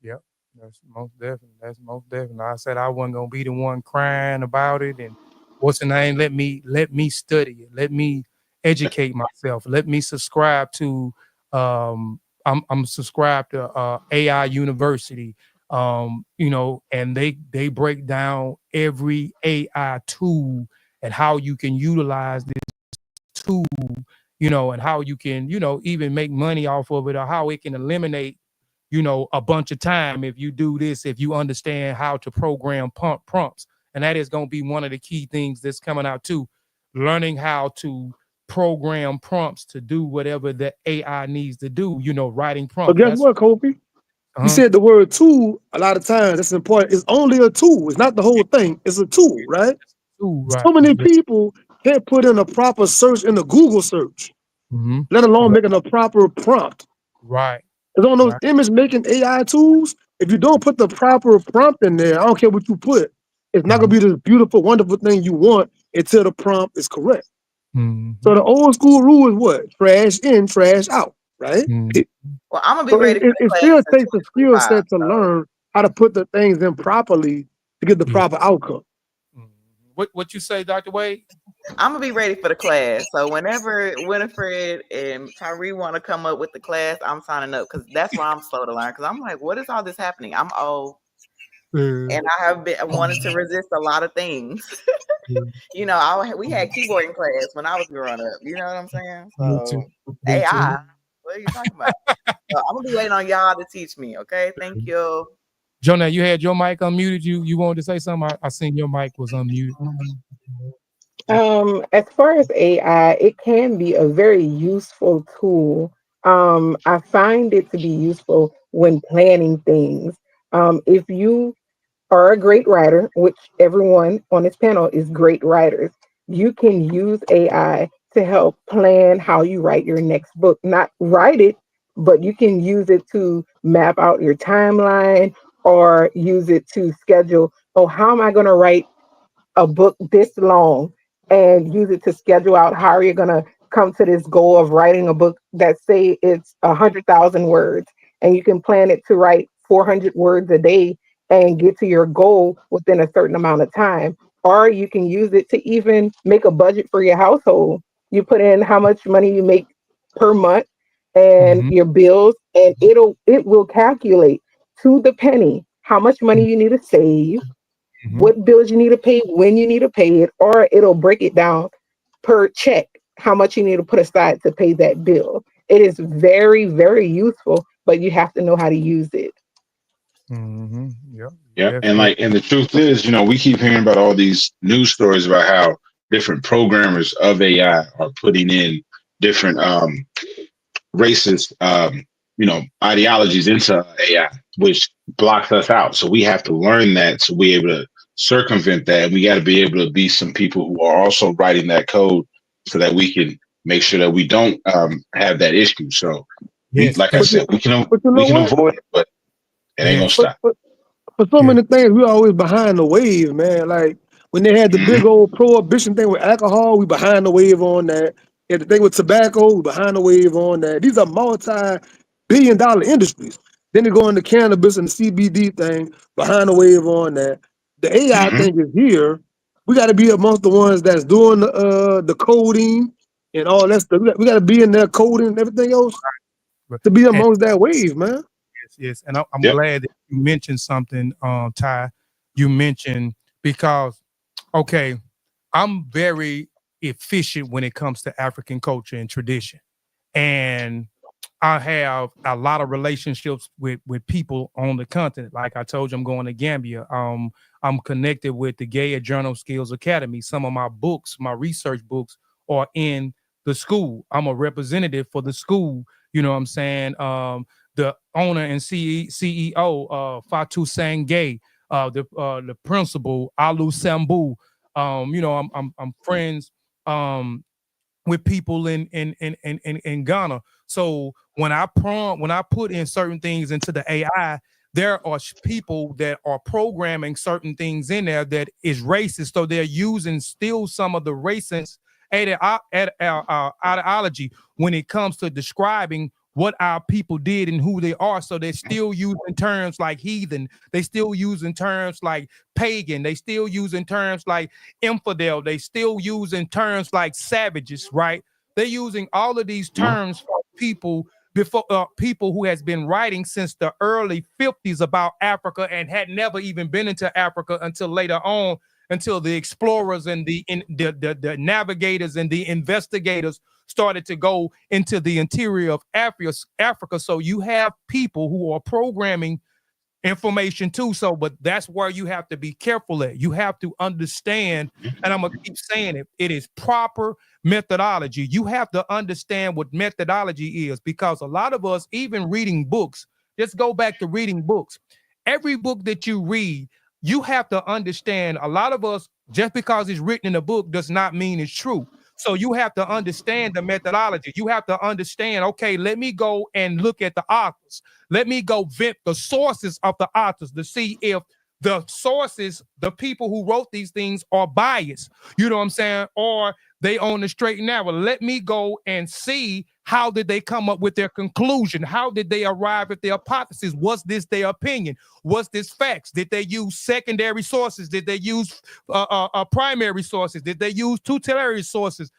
Yep, that's most definitely. That's most definitely. I said I wasn't gonna be the one crying about it, and what's the name? Let me study it. Let me educate myself. Let me subscribe to. I'm subscribed to AI University. And they break down every AI tool and how you can utilize this tool. And how you can even make money off of it, or how it can eliminate a bunch of time if you do this, if you understand how to program prompts. And that is going to be one of the key things that's coming out too. Learning how to program prompts to do whatever the AI needs to do, writing But prompts. guess That's what, Kofi? You uh-huh. said the word tool a lot of times. That's important. It's only a tool. It's not the whole thing. It's a tool, right? Ooh, right. So many people can't put in a proper search in the Google search, Mm-hmm. let alone making a proper prompt. Right. Because on those Right. image making AI tools, if you don't put the proper prompt in there, I don't care what you put, it's not gonna Mm-hmm. be this beautiful, wonderful thing you want until the prompt is correct. Mm-hmm. So the old school rule is what? Trash in, trash out, right? Mm-hmm. Well, I'm gonna be So ready for the it class still in takes a skill 2025. set to learn how to put the things in properly to get the Yeah. proper outcome. Mhm. What you say, Dr. Wade? I'm gonna be ready for the class. So whenever Winifred and Tyree want to come up with the class, I'm signing up because that's why I'm slow to learn. Because I'm like, what is all this happening? I'm old Uh, and I have been wanted to resist a lot of things. We had keyboarding class when I was growing up. You know what I'm saying? me too. So Me too. AI, what are you talking about? So I'm gonna be waiting on y'all to teach me. Okay, thank you. Jonah, you had your mic unmuted. You wanted to say something? I seen your mic was unmuted. As far as AI, it can be a very useful tool. I find it to be useful when planning things. If you are a great writer, which everyone on this panel is great writers, you can use AI to help plan how you write your next book. Not write it, but you can use it to map out your timeline or use it to schedule, oh, how am I going to write a book this long, and use it to schedule out how you're going to come to this goal of writing a book that say it's 100,000 words, and you can plan it to write 400 words a day and get to your goal within a certain amount of time. Or you can use it to even make a budget for your household. You put in how much money you make per month and Mm-hmm. your bills, and it will calculate to the penny how much money you need to save, Mm-hmm. what bills you need to pay, when you need to pay it, or it'll break it down per check, how much you need to put aside to pay that bill. It is very, very useful, but you have to know how to use it. Mm-hmm. Yep. Yeah, and Definitely. like, and the truth is, we keep hearing about all these news stories about how different programmers of AI are putting in different racist, ideologies into AI, which blocks us out. So we have to learn that to be able to circumvent that. And we got to be able to be some people who are also writing that code so that we can make sure that we don't have that issue. So we, Yes. like I And But you, said, we can but you we know can what? avoid it, but it ain't gonna yes. But, stop. but for so Yes. many things, we always behind the wave, man. Like when they had the Hmm. big old prohibition thing with alcohol, we behind the wave on that. And the thing with tobacco, we behind the wave on that. These are multi-billion-dollar industries. Then they go into cannabis and the CBD thing, behind the wave on that. The AI Hmm. thing is here. We got to be amongst the ones that's doing the coding and all that stuff. We got to be in there coding and everything else But to be and amongst that wave, man. yes, yes. And I'm Yep. glad that you mentioned something, Ty. You mentioned because okay, I'm very efficient when it comes to African culture and tradition. And I have a lot of relationships with people on the continent. Like I told you, I'm going to Gambia. I'm connected with the Gay Journal Skills Academy. Some of my books, my research books, are in the school. I'm a representative for the school. You know what I'm saying? The owner and CEO, Fatu Sangay, the principal, Alu Sambu. I'm friends. With people in Ghana. So when I put in certain things into the AI, there are people that are programming certain things in there that is racist. So they're using still some of the racist ideology when it comes to describing what our people did and who they are. So they're still using terms like heathen. They still using terms like pagan. They still using terms like infidel. They still using terms like savages, right? They're using all of these terms for people before people who has been writing since the early 50s about Africa and had never even been into Africa until later on, until the explorers and the navigators and the investigators started to go into the interior of Africa. So you have people who are programming information too. So, but that's where you have to be careful at. You have to understand, and I'm gonna keep saying it, it is proper methodology. You have to understand what methodology is because a lot of us, even reading books, just go back to reading books. Every book that you read, you have to understand a lot of us, just because it's written in a book does not mean it's true. So you have to understand the methodology. You have to understand, okay, let me go and look at the authors. Let me go vet the sources of the authors to see if the sources, the people who wrote these things are biased. You know what I'm saying? Or they on the straight and narrow. Let me go and see how did they come up with their conclusion? How did they arrive at their hypothesis? Was this their opinion? Was this facts? Did they use secondary sources? Did they use primary sources? Did they use tutelary sources?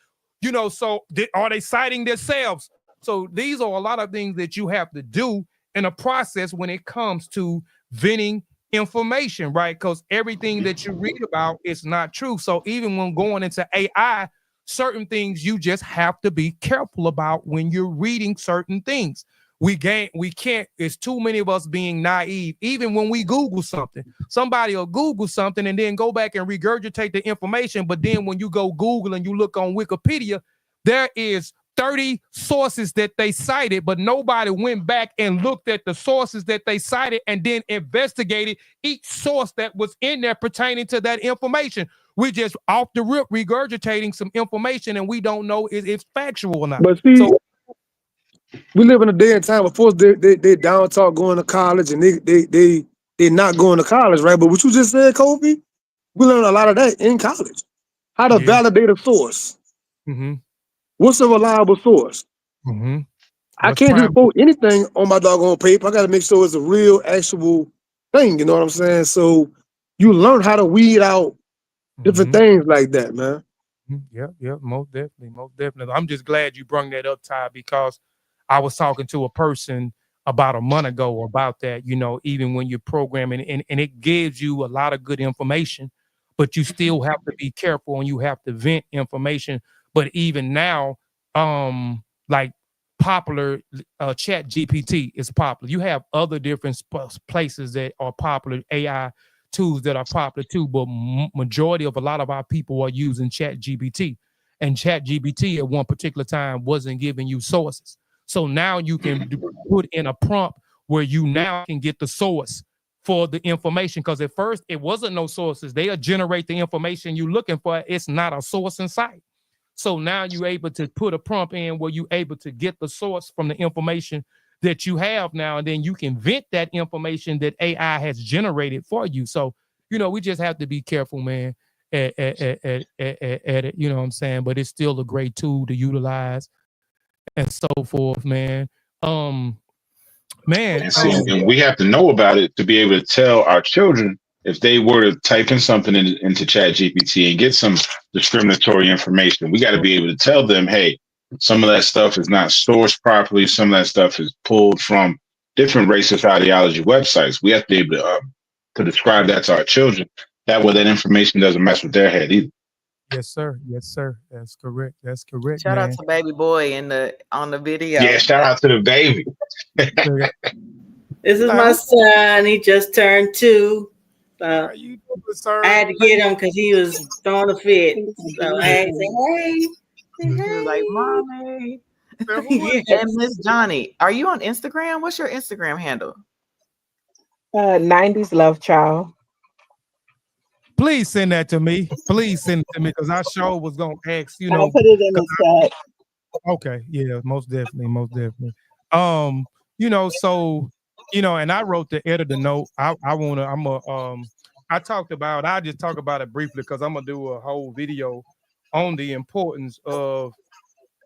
Are they citing themselves? So these are a lot of things that you have to do in a process when it comes to venting information, right? Because everything that you read about is not true. So even when going into AI, certain things you just have to be careful about when you're reading certain things. We can't, it's too many of us being naive. Even when we Google something, somebody will Google something and then go back and regurgitate the information. But then when you go Google and you look on Wikipedia, there is 30 sources that they cited, but nobody went back and looked at the sources that they cited and then investigated each source that was in there pertaining to that information. We just off the rip regurgitating some information and we don't know if it's factual or not. But see, So We live in a day and time of course they down talk going to college and they not going to college, right? But what you just said, Kobe, we learn a lot of that in college. How to validate a source. Mm-hmm. What's a reliable source? Mm-hmm. I can't just quote anything on my doggone paper. I got to make sure it's a real, actual thing. You know what I'm saying? So you learn how to weed out different things like that, man. Yep, most definitely. I'm just glad you brought that up, Ty, because I was talking to a person about a month ago about that, even when you're programming and it gives you a lot of good information, but you still have to be careful and you have to vent information. But even now, like popular chat GPT is popular. You have other different places that are popular, AI tools that are popular too, but majority of a lot of our people are using chat GPT, and chat GPT at one particular time wasn't giving you sources. So now you can put in a prompt where you now can get the source for the information, because at first it wasn't no sources. They'll generate the information you're looking for. It's not a source in sight. So now you're able to put a prompt in where you're able to get the source from the information that you have now, and then you can vent that information that AI has generated for you. So, we just have to be careful, man, at it, you know what I'm saying? But it's still a great tool to utilize and so forth, man. Man. And see, and we have to know about it to be able to tell our children if they were to type in something into Chat GPT and get some discriminatory information. We got to be able to tell them, hey, some of that stuff is not sourced properly. Some of that stuff is pulled from different racist ideology websites. We have to be able to describe that to our children. That way, that information doesn't mess with their head either. Yes, sir. That's correct. Shout out man. to baby boy on the video. Yeah, shout out to the baby. This is my son. He just turned 2. How you doing, sir? I had to get him because he was throwing a fit. So I had to say, hey. He was like, mommy. And Miss Johnny, are you on Instagram? What's your Instagram handle? 90s Love Child. Please send that to me. Please send it to me, because I sure was gonna ask. I'll put it in the chat. Okay, yeah, most definitely. So and I wrote the editor note. I just talk about it briefly because I'm gonna do a whole video on the importance of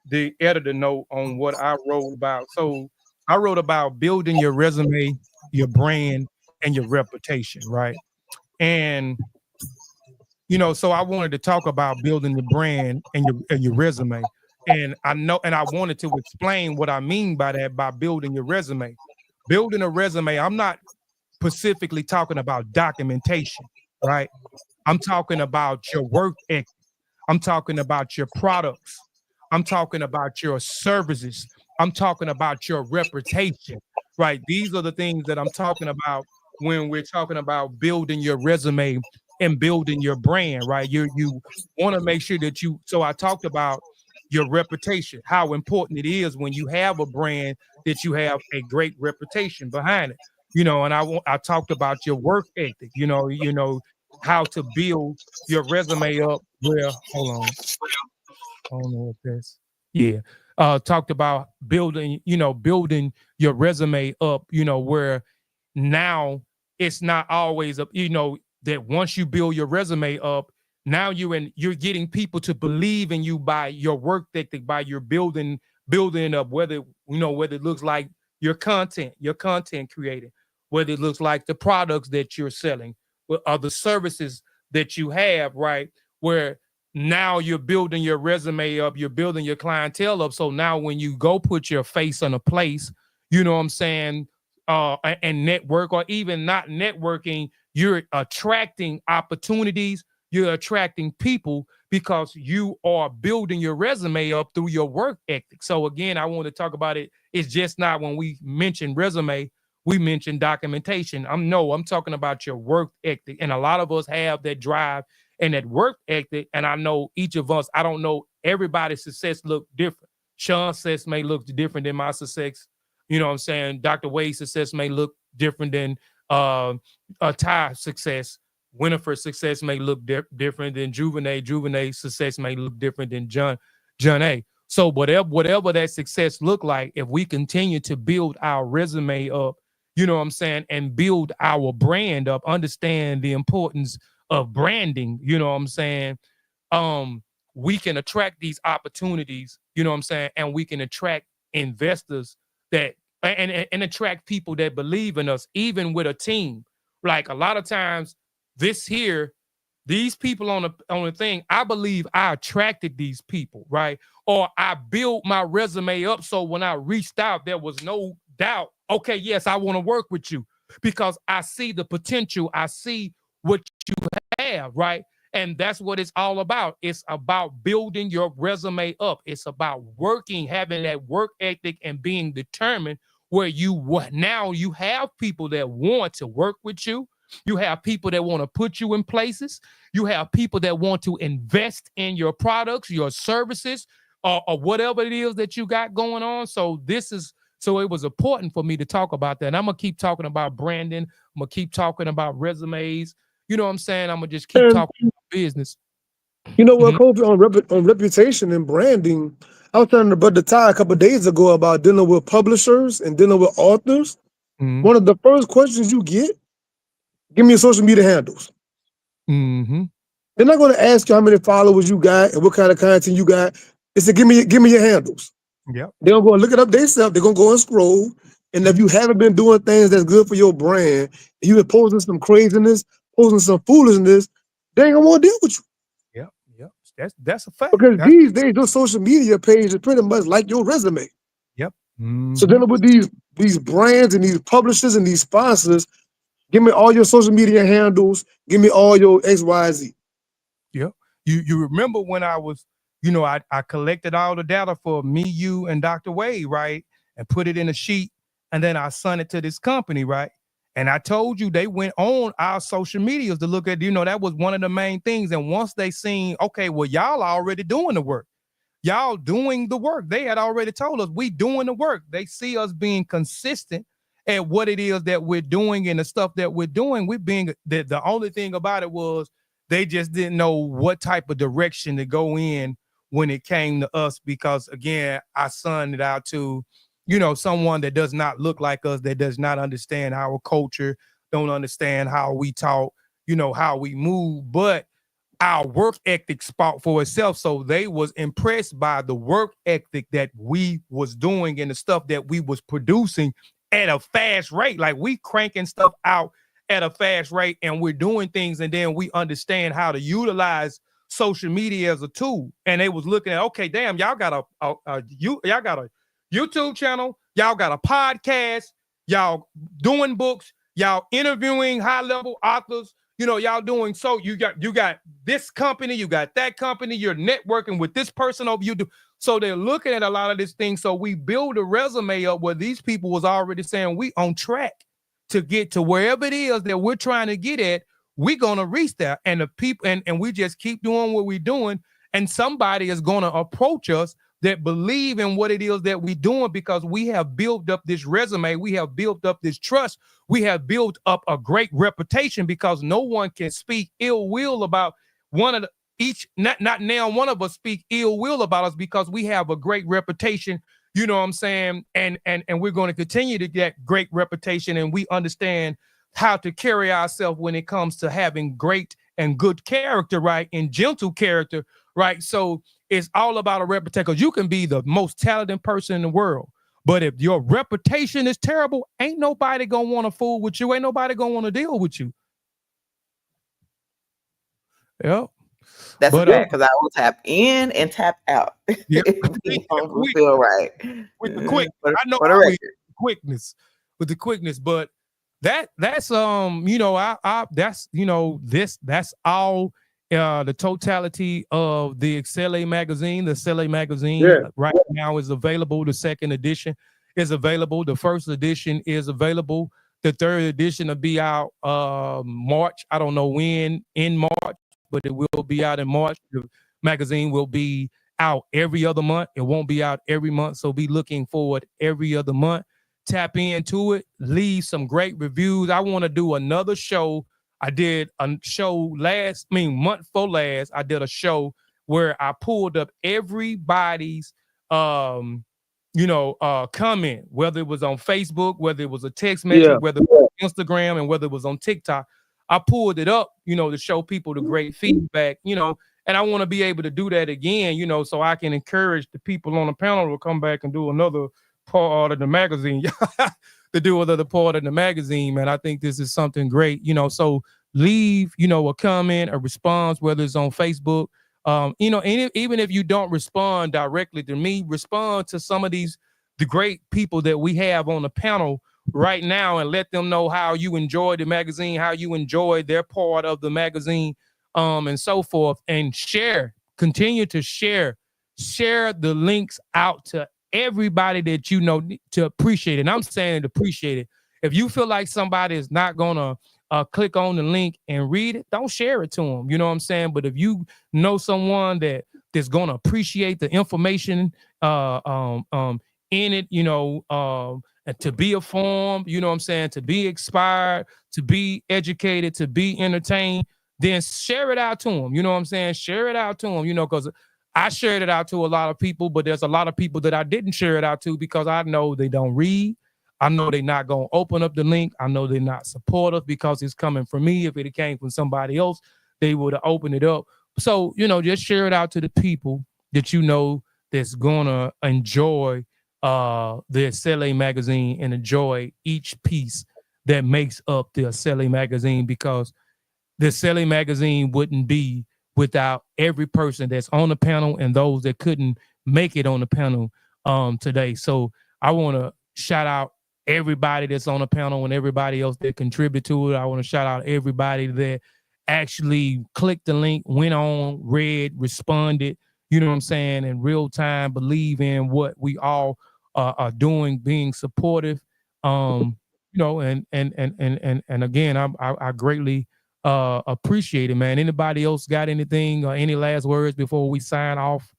the editor note on what I wrote about. So I wrote about building your resume, your brand, and your reputation, right? And so I wanted to talk about building the brand and your resume. And I wanted to explain what I mean by that, by building your resume. Building a resume, I'm not specifically talking about documentation, right? I'm talking about your work ethic. I'm talking about your products. I'm talking about your services. I'm talking about your reputation, right? These are the things that I'm talking about when we're talking about building your resume and building your brand, right? You want to make sure that so I talked about your reputation, how important it is when you have a brand that you have a great reputation behind it, and I talked about your work ethic, how to build your resume up where, hold on. I don't know if that's, yeah. Talked about building your resume up, where now it's not always up, that once you build your resume up, now you're getting people to believe in you by your work ethic, by your building up, whether it looks like your content creating, whether it looks like the products that you're selling or the services that you have, right? Where now you're building your resume up, you're building your clientele up. So now when you go put your face on a place, you know what I'm saying, and network, or even not networking, you're attracting opportunities, you're attracting people because you are building your resume up through your work ethic. So again, I want to talk about it. It's just not when we mention resume, we mention documentation. I'm talking about your work ethic. And a lot of us have that drive and that work ethic. And I know each of us, I don't know, everybody's success look different. Sean's success may look different than my success. You know what I'm saying? Dr. Wade's success may look different than Ty's success. Winifred's success may look different than Juvenae's success may look different than John A. So whatever that success look like, if we continue to build our resume up, you know what I'm saying, and build our brand up, understand the importance of branding, you know what I'm saying, um, we can attract these opportunities, you know what I'm saying, and we can attract investors that and attract people that believe in us, even with a team. Like a lot of times, this here, these people on the thing, I believe I attracted these people, right? Or I built my resume up so when I reached out, there was no doubt. Okay, yes, I want to work with you because I see the potential. I see what you have, right? And that's what it's all about. It's about building your resume up. It's about working, having that work ethic and being determined where now you have people that want to work with you. You have people that want to put you in places. You have people that want to invest in your products, your services, or whatever it is that you got going on. So it was important for me to talk about that. And I'm gonna keep talking about branding. I'm gonna keep talking about resumes. You know what I'm saying? I'm gonna just keep And talking about business. you know what, Mhm. Kobe, on reputation and branding, I was telling the brother Ty a couple of days ago about dealing with publishers and dealing with authors. Mhm. One of the first questions you get, give me your social media handles. Mhm. They're not going to ask you how many followers you got and what kind of content you got. They say, give me your handles. Yep. They're going to go and look it up themselves. They're going to go and scroll. And if Mhm. you haven't been doing things that's good for your brand, and you've been posting some craziness, posting some foolishness, they ain't going to want to deal with you. Yep. Yep. That's a fact. Because That's these days, your social media page is pretty much like your resume. yep. So Mhm. dealing with these brands and these publishers and these sponsors, give me all your social media handles, give me all your XYZ. Yep. You remember when I was, I collected all the data for me, you, and Dr. Wade, right? And put it in a sheet, and then I sent it to this company, right? And I told you they went on our social medias to look at, that was one of the main things. And once they seen, okay, well, y'all already doing the work. Y'all doing the work. They had already told us we doing the work. They see us being consistent at what it is that we're doing and the stuff that we're doing. We're being the only thing about it was they just didn't know what type of direction to go in when it came to us because again, I sunned it out to, someone that does not look like us, that does not understand our culture, don't understand how we talk, how we move, but our work ethic spoke for itself. So they was impressed by the work ethic that we was doing and the stuff that we was producing at a fast rate. Like we cranking stuff out at a fast rate and we're doing things and then we understand how to utilize social media as a tool. And they was looking at, okay, damn, y'all got y'all got a YouTube channel, y'all got a podcast, y'all doing books, y'all interviewing high level authors, y'all doing so you got this company, you got that company, you're networking with this person over you do. So they're looking at a lot of this thing. So we build a resume up where these people was already saying we on track to get to wherever it is that we're trying to get at. We're gonna reach that. And the people and we just keep doing what we're doing. And somebody is gonna approach us that believe in what it is that we're doing because we have built up this resume, we have built up this trust, we have built up a great reputation because no one can speak ill will about one of the each not now one of us speak ill will about us because we have a great reputation, you know what I'm saying, and we're going to continue to get great reputation and we understand how to carry ourselves when it comes to having great and good character, right, and gentle character, right? So it's all about a reputation because you can be the most talented person in the world, but if your reputation is terrible, ain't nobody gonna want to fool with you. Ain't nobody gonna want to deal with you. Yep. That's a But fact because I will tap in and tap out. yeah, You don't feel right. with the quick, For, I know for the I will record. with the quickness, but that's I that's that's all the totality of the Asili magazine. The Asili magazine Yeah. right now is available. The second edition is available. The first edition is available. The third edition will be out March. I don't know when in March, but it will be out in March. The magazine will be out every other month. It won't be out every month. So be looking forward every other month. Tap into it, leave some great reviews. I want to do another show. I did a show month for last. I did a show where I pulled up everybody's um, comment, whether it was on Facebook, whether it was a text message, Yeah. whether it was Instagram, and whether it was on TikTok. I pulled it up, to show people the great feedback, and I want to be able to do that again, so I can encourage the people on the panel to come back and do another part of the magazine, to do another part of the magazine, man. I think this is something great, so leave, a comment, a response, whether it's on Facebook, and even if you don't respond directly to me, respond to some of the great people that we have on the panel right now, and let them know how you enjoy the magazine, how you enjoy their part of the magazine, and so forth. And continue to share the links out to everybody that you know to appreciate it. And I'm saying to appreciate it. If you feel like somebody is not gonna click on the link and read it, don't share it to them. You know what I'm saying? But if you know someone that's gonna appreciate the information in it, and to be informed, you know what I'm saying, to be inspired, to be educated, to be entertained, then share it out to them. You know what I'm saying? Share it out to them, because I shared it out to a lot of people, but there's a lot of people that I didn't share it out to because I know they don't read. I know they're not going to open up the link. I know they're not supportive because it's coming from me. If it came from somebody else, they would have opened it up. So, just share it out to the people that you know that's going to enjoy the Asili Magazine and enjoy each piece that makes up the Asili Magazine, because the Asili Magazine wouldn't be without every person that's on the panel and those that couldn't make it on the panel today. So I want to shout out everybody that's on the panel and everybody else that contribute to it. I want to shout out everybody that actually clicked the link, went on, read, responded, you know what I'm saying, in real time, believe in what we all are doing, being supportive. And again, I greatly appreciate it, man. Anybody else got anything or any last words before we sign off?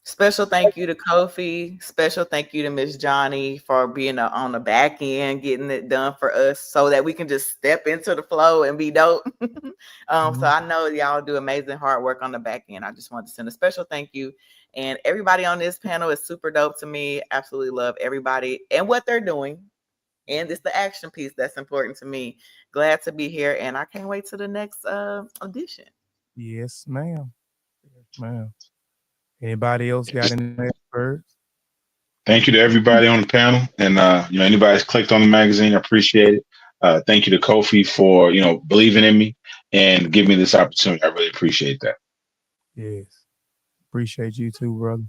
Special thank you to Kofi. Special thank you to Miss Johnny for being on the back end, getting it done for us so that we can just step into the flow and be dope. So I know y'all do amazing hard work on the back end. I just want to send a special thank you. And everybody on this panel is super dope to me. Absolutely love everybody and what they're doing. And it's the action piece that's important to me. Glad to be here. And I can't wait to the next audition. Yes, ma'am. Yes, ma'am. Anybody else got any last words? Thank you to everybody on the panel, and anybody that's clicked on the magazine, I appreciate it. Thank you to Kofi for believing in me and giving me this opportunity. I really appreciate that. Yes. Appreciate you too, brother.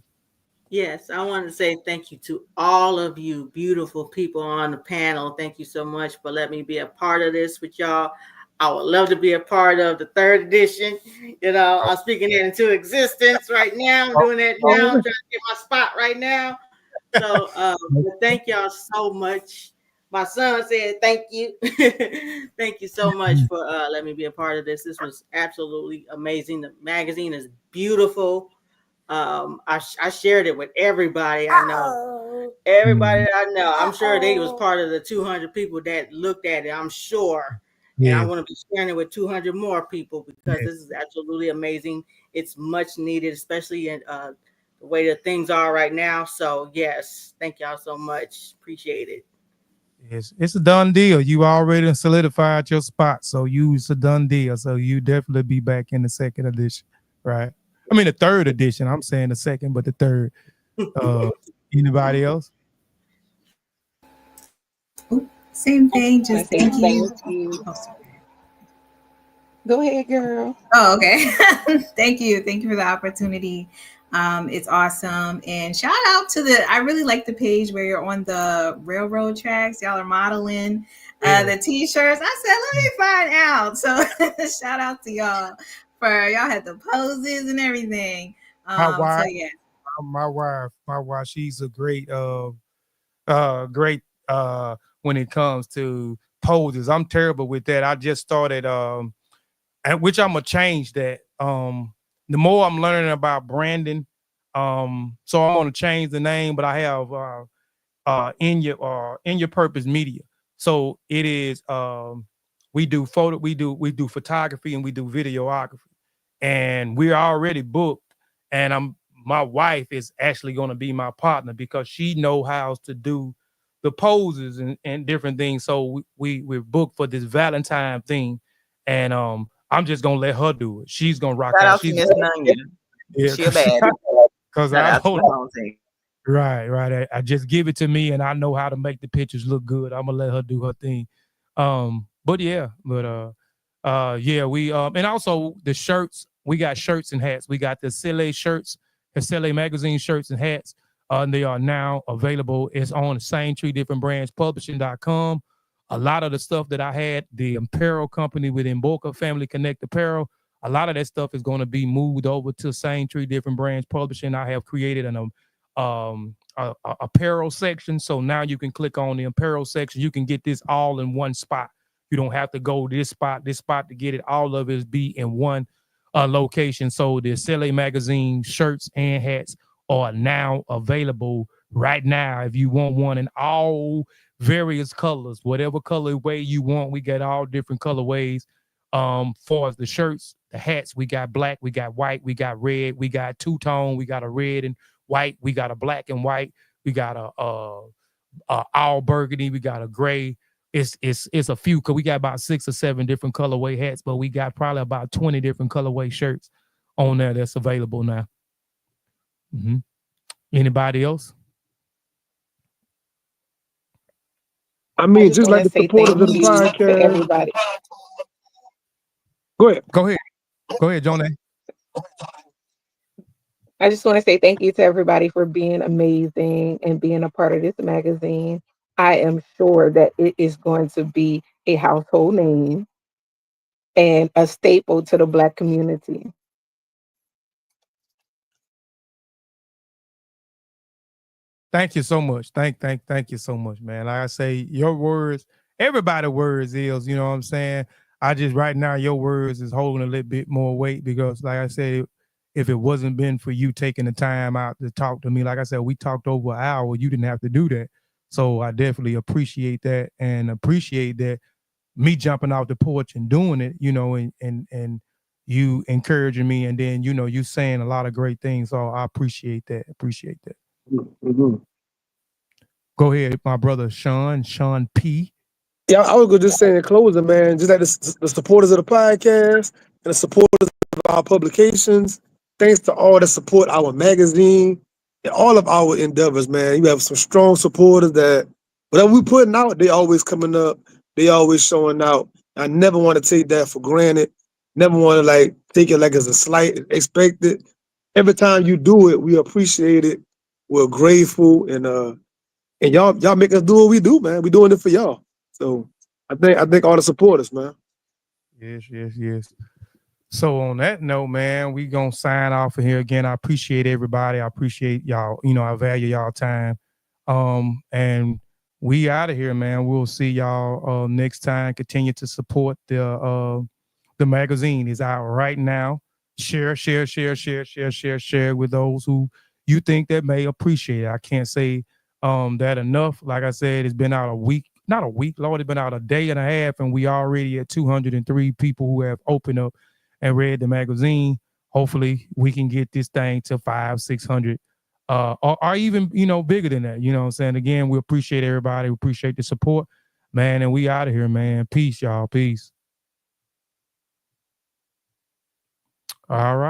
Yes, I want to say thank you to all of you beautiful people on the panel. Thank you so much for letting me be a part of this with y'all. I would love to be a part of the third edition. I'm speaking it into existence right now. I'm doing that now. I'm trying to get my spot right now. So thank y'all so much. My son said thank you. Thank you so much for letting me be a part of this. This was absolutely amazing. The magazine is beautiful. I shared it with everybody I know. Everybody that I know. I'm sure they was part of the 200 people that looked at it. I'm sure. And I want to be sharing it with 200 more people because this is absolutely amazing. It's much needed, especially in the way that things are right now. So yes, thank y'all so much. Appreciate it. It's a done deal. You already solidified your spot, so it's a done deal. So you definitely be back in the second edition, right? I mean the third edition. I'm saying the second, but the third. Anybody else? Same thing. Just thank you. Thank you. Go ahead, girl. Oh, okay. Thank you. Thank you for the opportunity. It's awesome. And shout out to I really like the page where you're on the railroad tracks. Y'all are modeling the t-shirts. I said, let me find out. So shout out to y'all y'all had the poses and everything. My wife, so yeah. My wife, she's a great when it comes to poses. I'm terrible with that. I just started and which I'm gonna change that. The more I'm learning about branding, so I'm gonna change the name, but I have in your purpose media. So it is we do photography and we do videography, and we're already booked. And my wife is actually going to be my partner because she know how to do the poses and different things. So we're booked for this Valentine thing, and I'm just gonna let her do it. She's gonna rock Shout out. out to She's Miss Nunya. yeah, She a baddie. because Shout I out to don't the home team. right. I just give it to me, and I know how to make the pictures look good. I'm gonna let her do her thing. Yeah, we and also the shirts. We got shirts and hats. We got the Asili shirts, Asili Magazine shirts and hats. And they are now available. It's on the same three different brands, publishing.com. A lot of the stuff that I had, the apparel company within Boca Family Connect Apparel, a lot of that stuff is going to be moved over to same three different brands publishing. I have created a apparel section, so now you can click on the apparel section. You can get this all in one spot. You don't have to go this spot to get it. All of it be in one location. So the Asili Magazine shirts and hats are now available right now. If you want one in all various colors, whatever colorway you want, we got all different colorways. For the shirts, the hats, we got black, we got white, we got red, we got two-tone, we got a red and white, we got a black and white, we got a all burgundy, we got a gray. It's a few because we got about 6 or 7 different colorway hats, but we got probably about 20 different colorway shirts on there that's available now. Mm-hmm. Anybody else? I mean, just like the supporters of the podcast. Everybody. Go ahead. Go ahead, Jonah. I just want to say thank you to everybody for being amazing and being a part of this magazine. I am sure that it is going to be a household name and a staple to the Black community. Thank you so much. Thank you so much, man. Like I say, your words, everybody's words is, you know what I'm saying? I just right now your words is holding a little bit more weight because like I said, if it wasn't been for you taking the time out to talk to me, like I said, we talked over an hour, you didn't have to do that. So I definitely appreciate that and appreciate that me jumping off the porch and doing it, you know, and you encouraging me and then, you know, you saying a lot of great things. So I appreciate that. Mm-hmm. Go ahead, my brother Sean P. Yeah, I was gonna just say in closing, man, just like the supporters of the podcast and the supporters of our publications. Thanks to all that support our magazine and all of our endeavors, man. You have some strong supporters that whatever we putting out, they always coming up, they always showing out. I never want to take that for granted. Never want to like take it like as a slight expected. Every time you do it, we appreciate it. We're grateful and y'all make us do what we do, man. We're doing it for y'all. So I think all the supporters, man. Yes. So on that note, man, we gonna sign off of here again. I appreciate everybody. I appreciate y'all. You know, I value y'all time. And we out of here, man. We'll see y'all next time. Continue to support the magazine. Is out right now. Share with those who you think that may appreciate it. I can't say that enough. Like I said, it's been out a week. Not a week, Lord, it's been out a day and a half, and we already at 203 people who have opened up and read the magazine. Hopefully, we can get this thing to 500-600, or even, you know, bigger than that. You know what I'm saying? Again, we appreciate everybody. We appreciate the support, man, and we out of here, man. Peace, y'all. Peace. All right.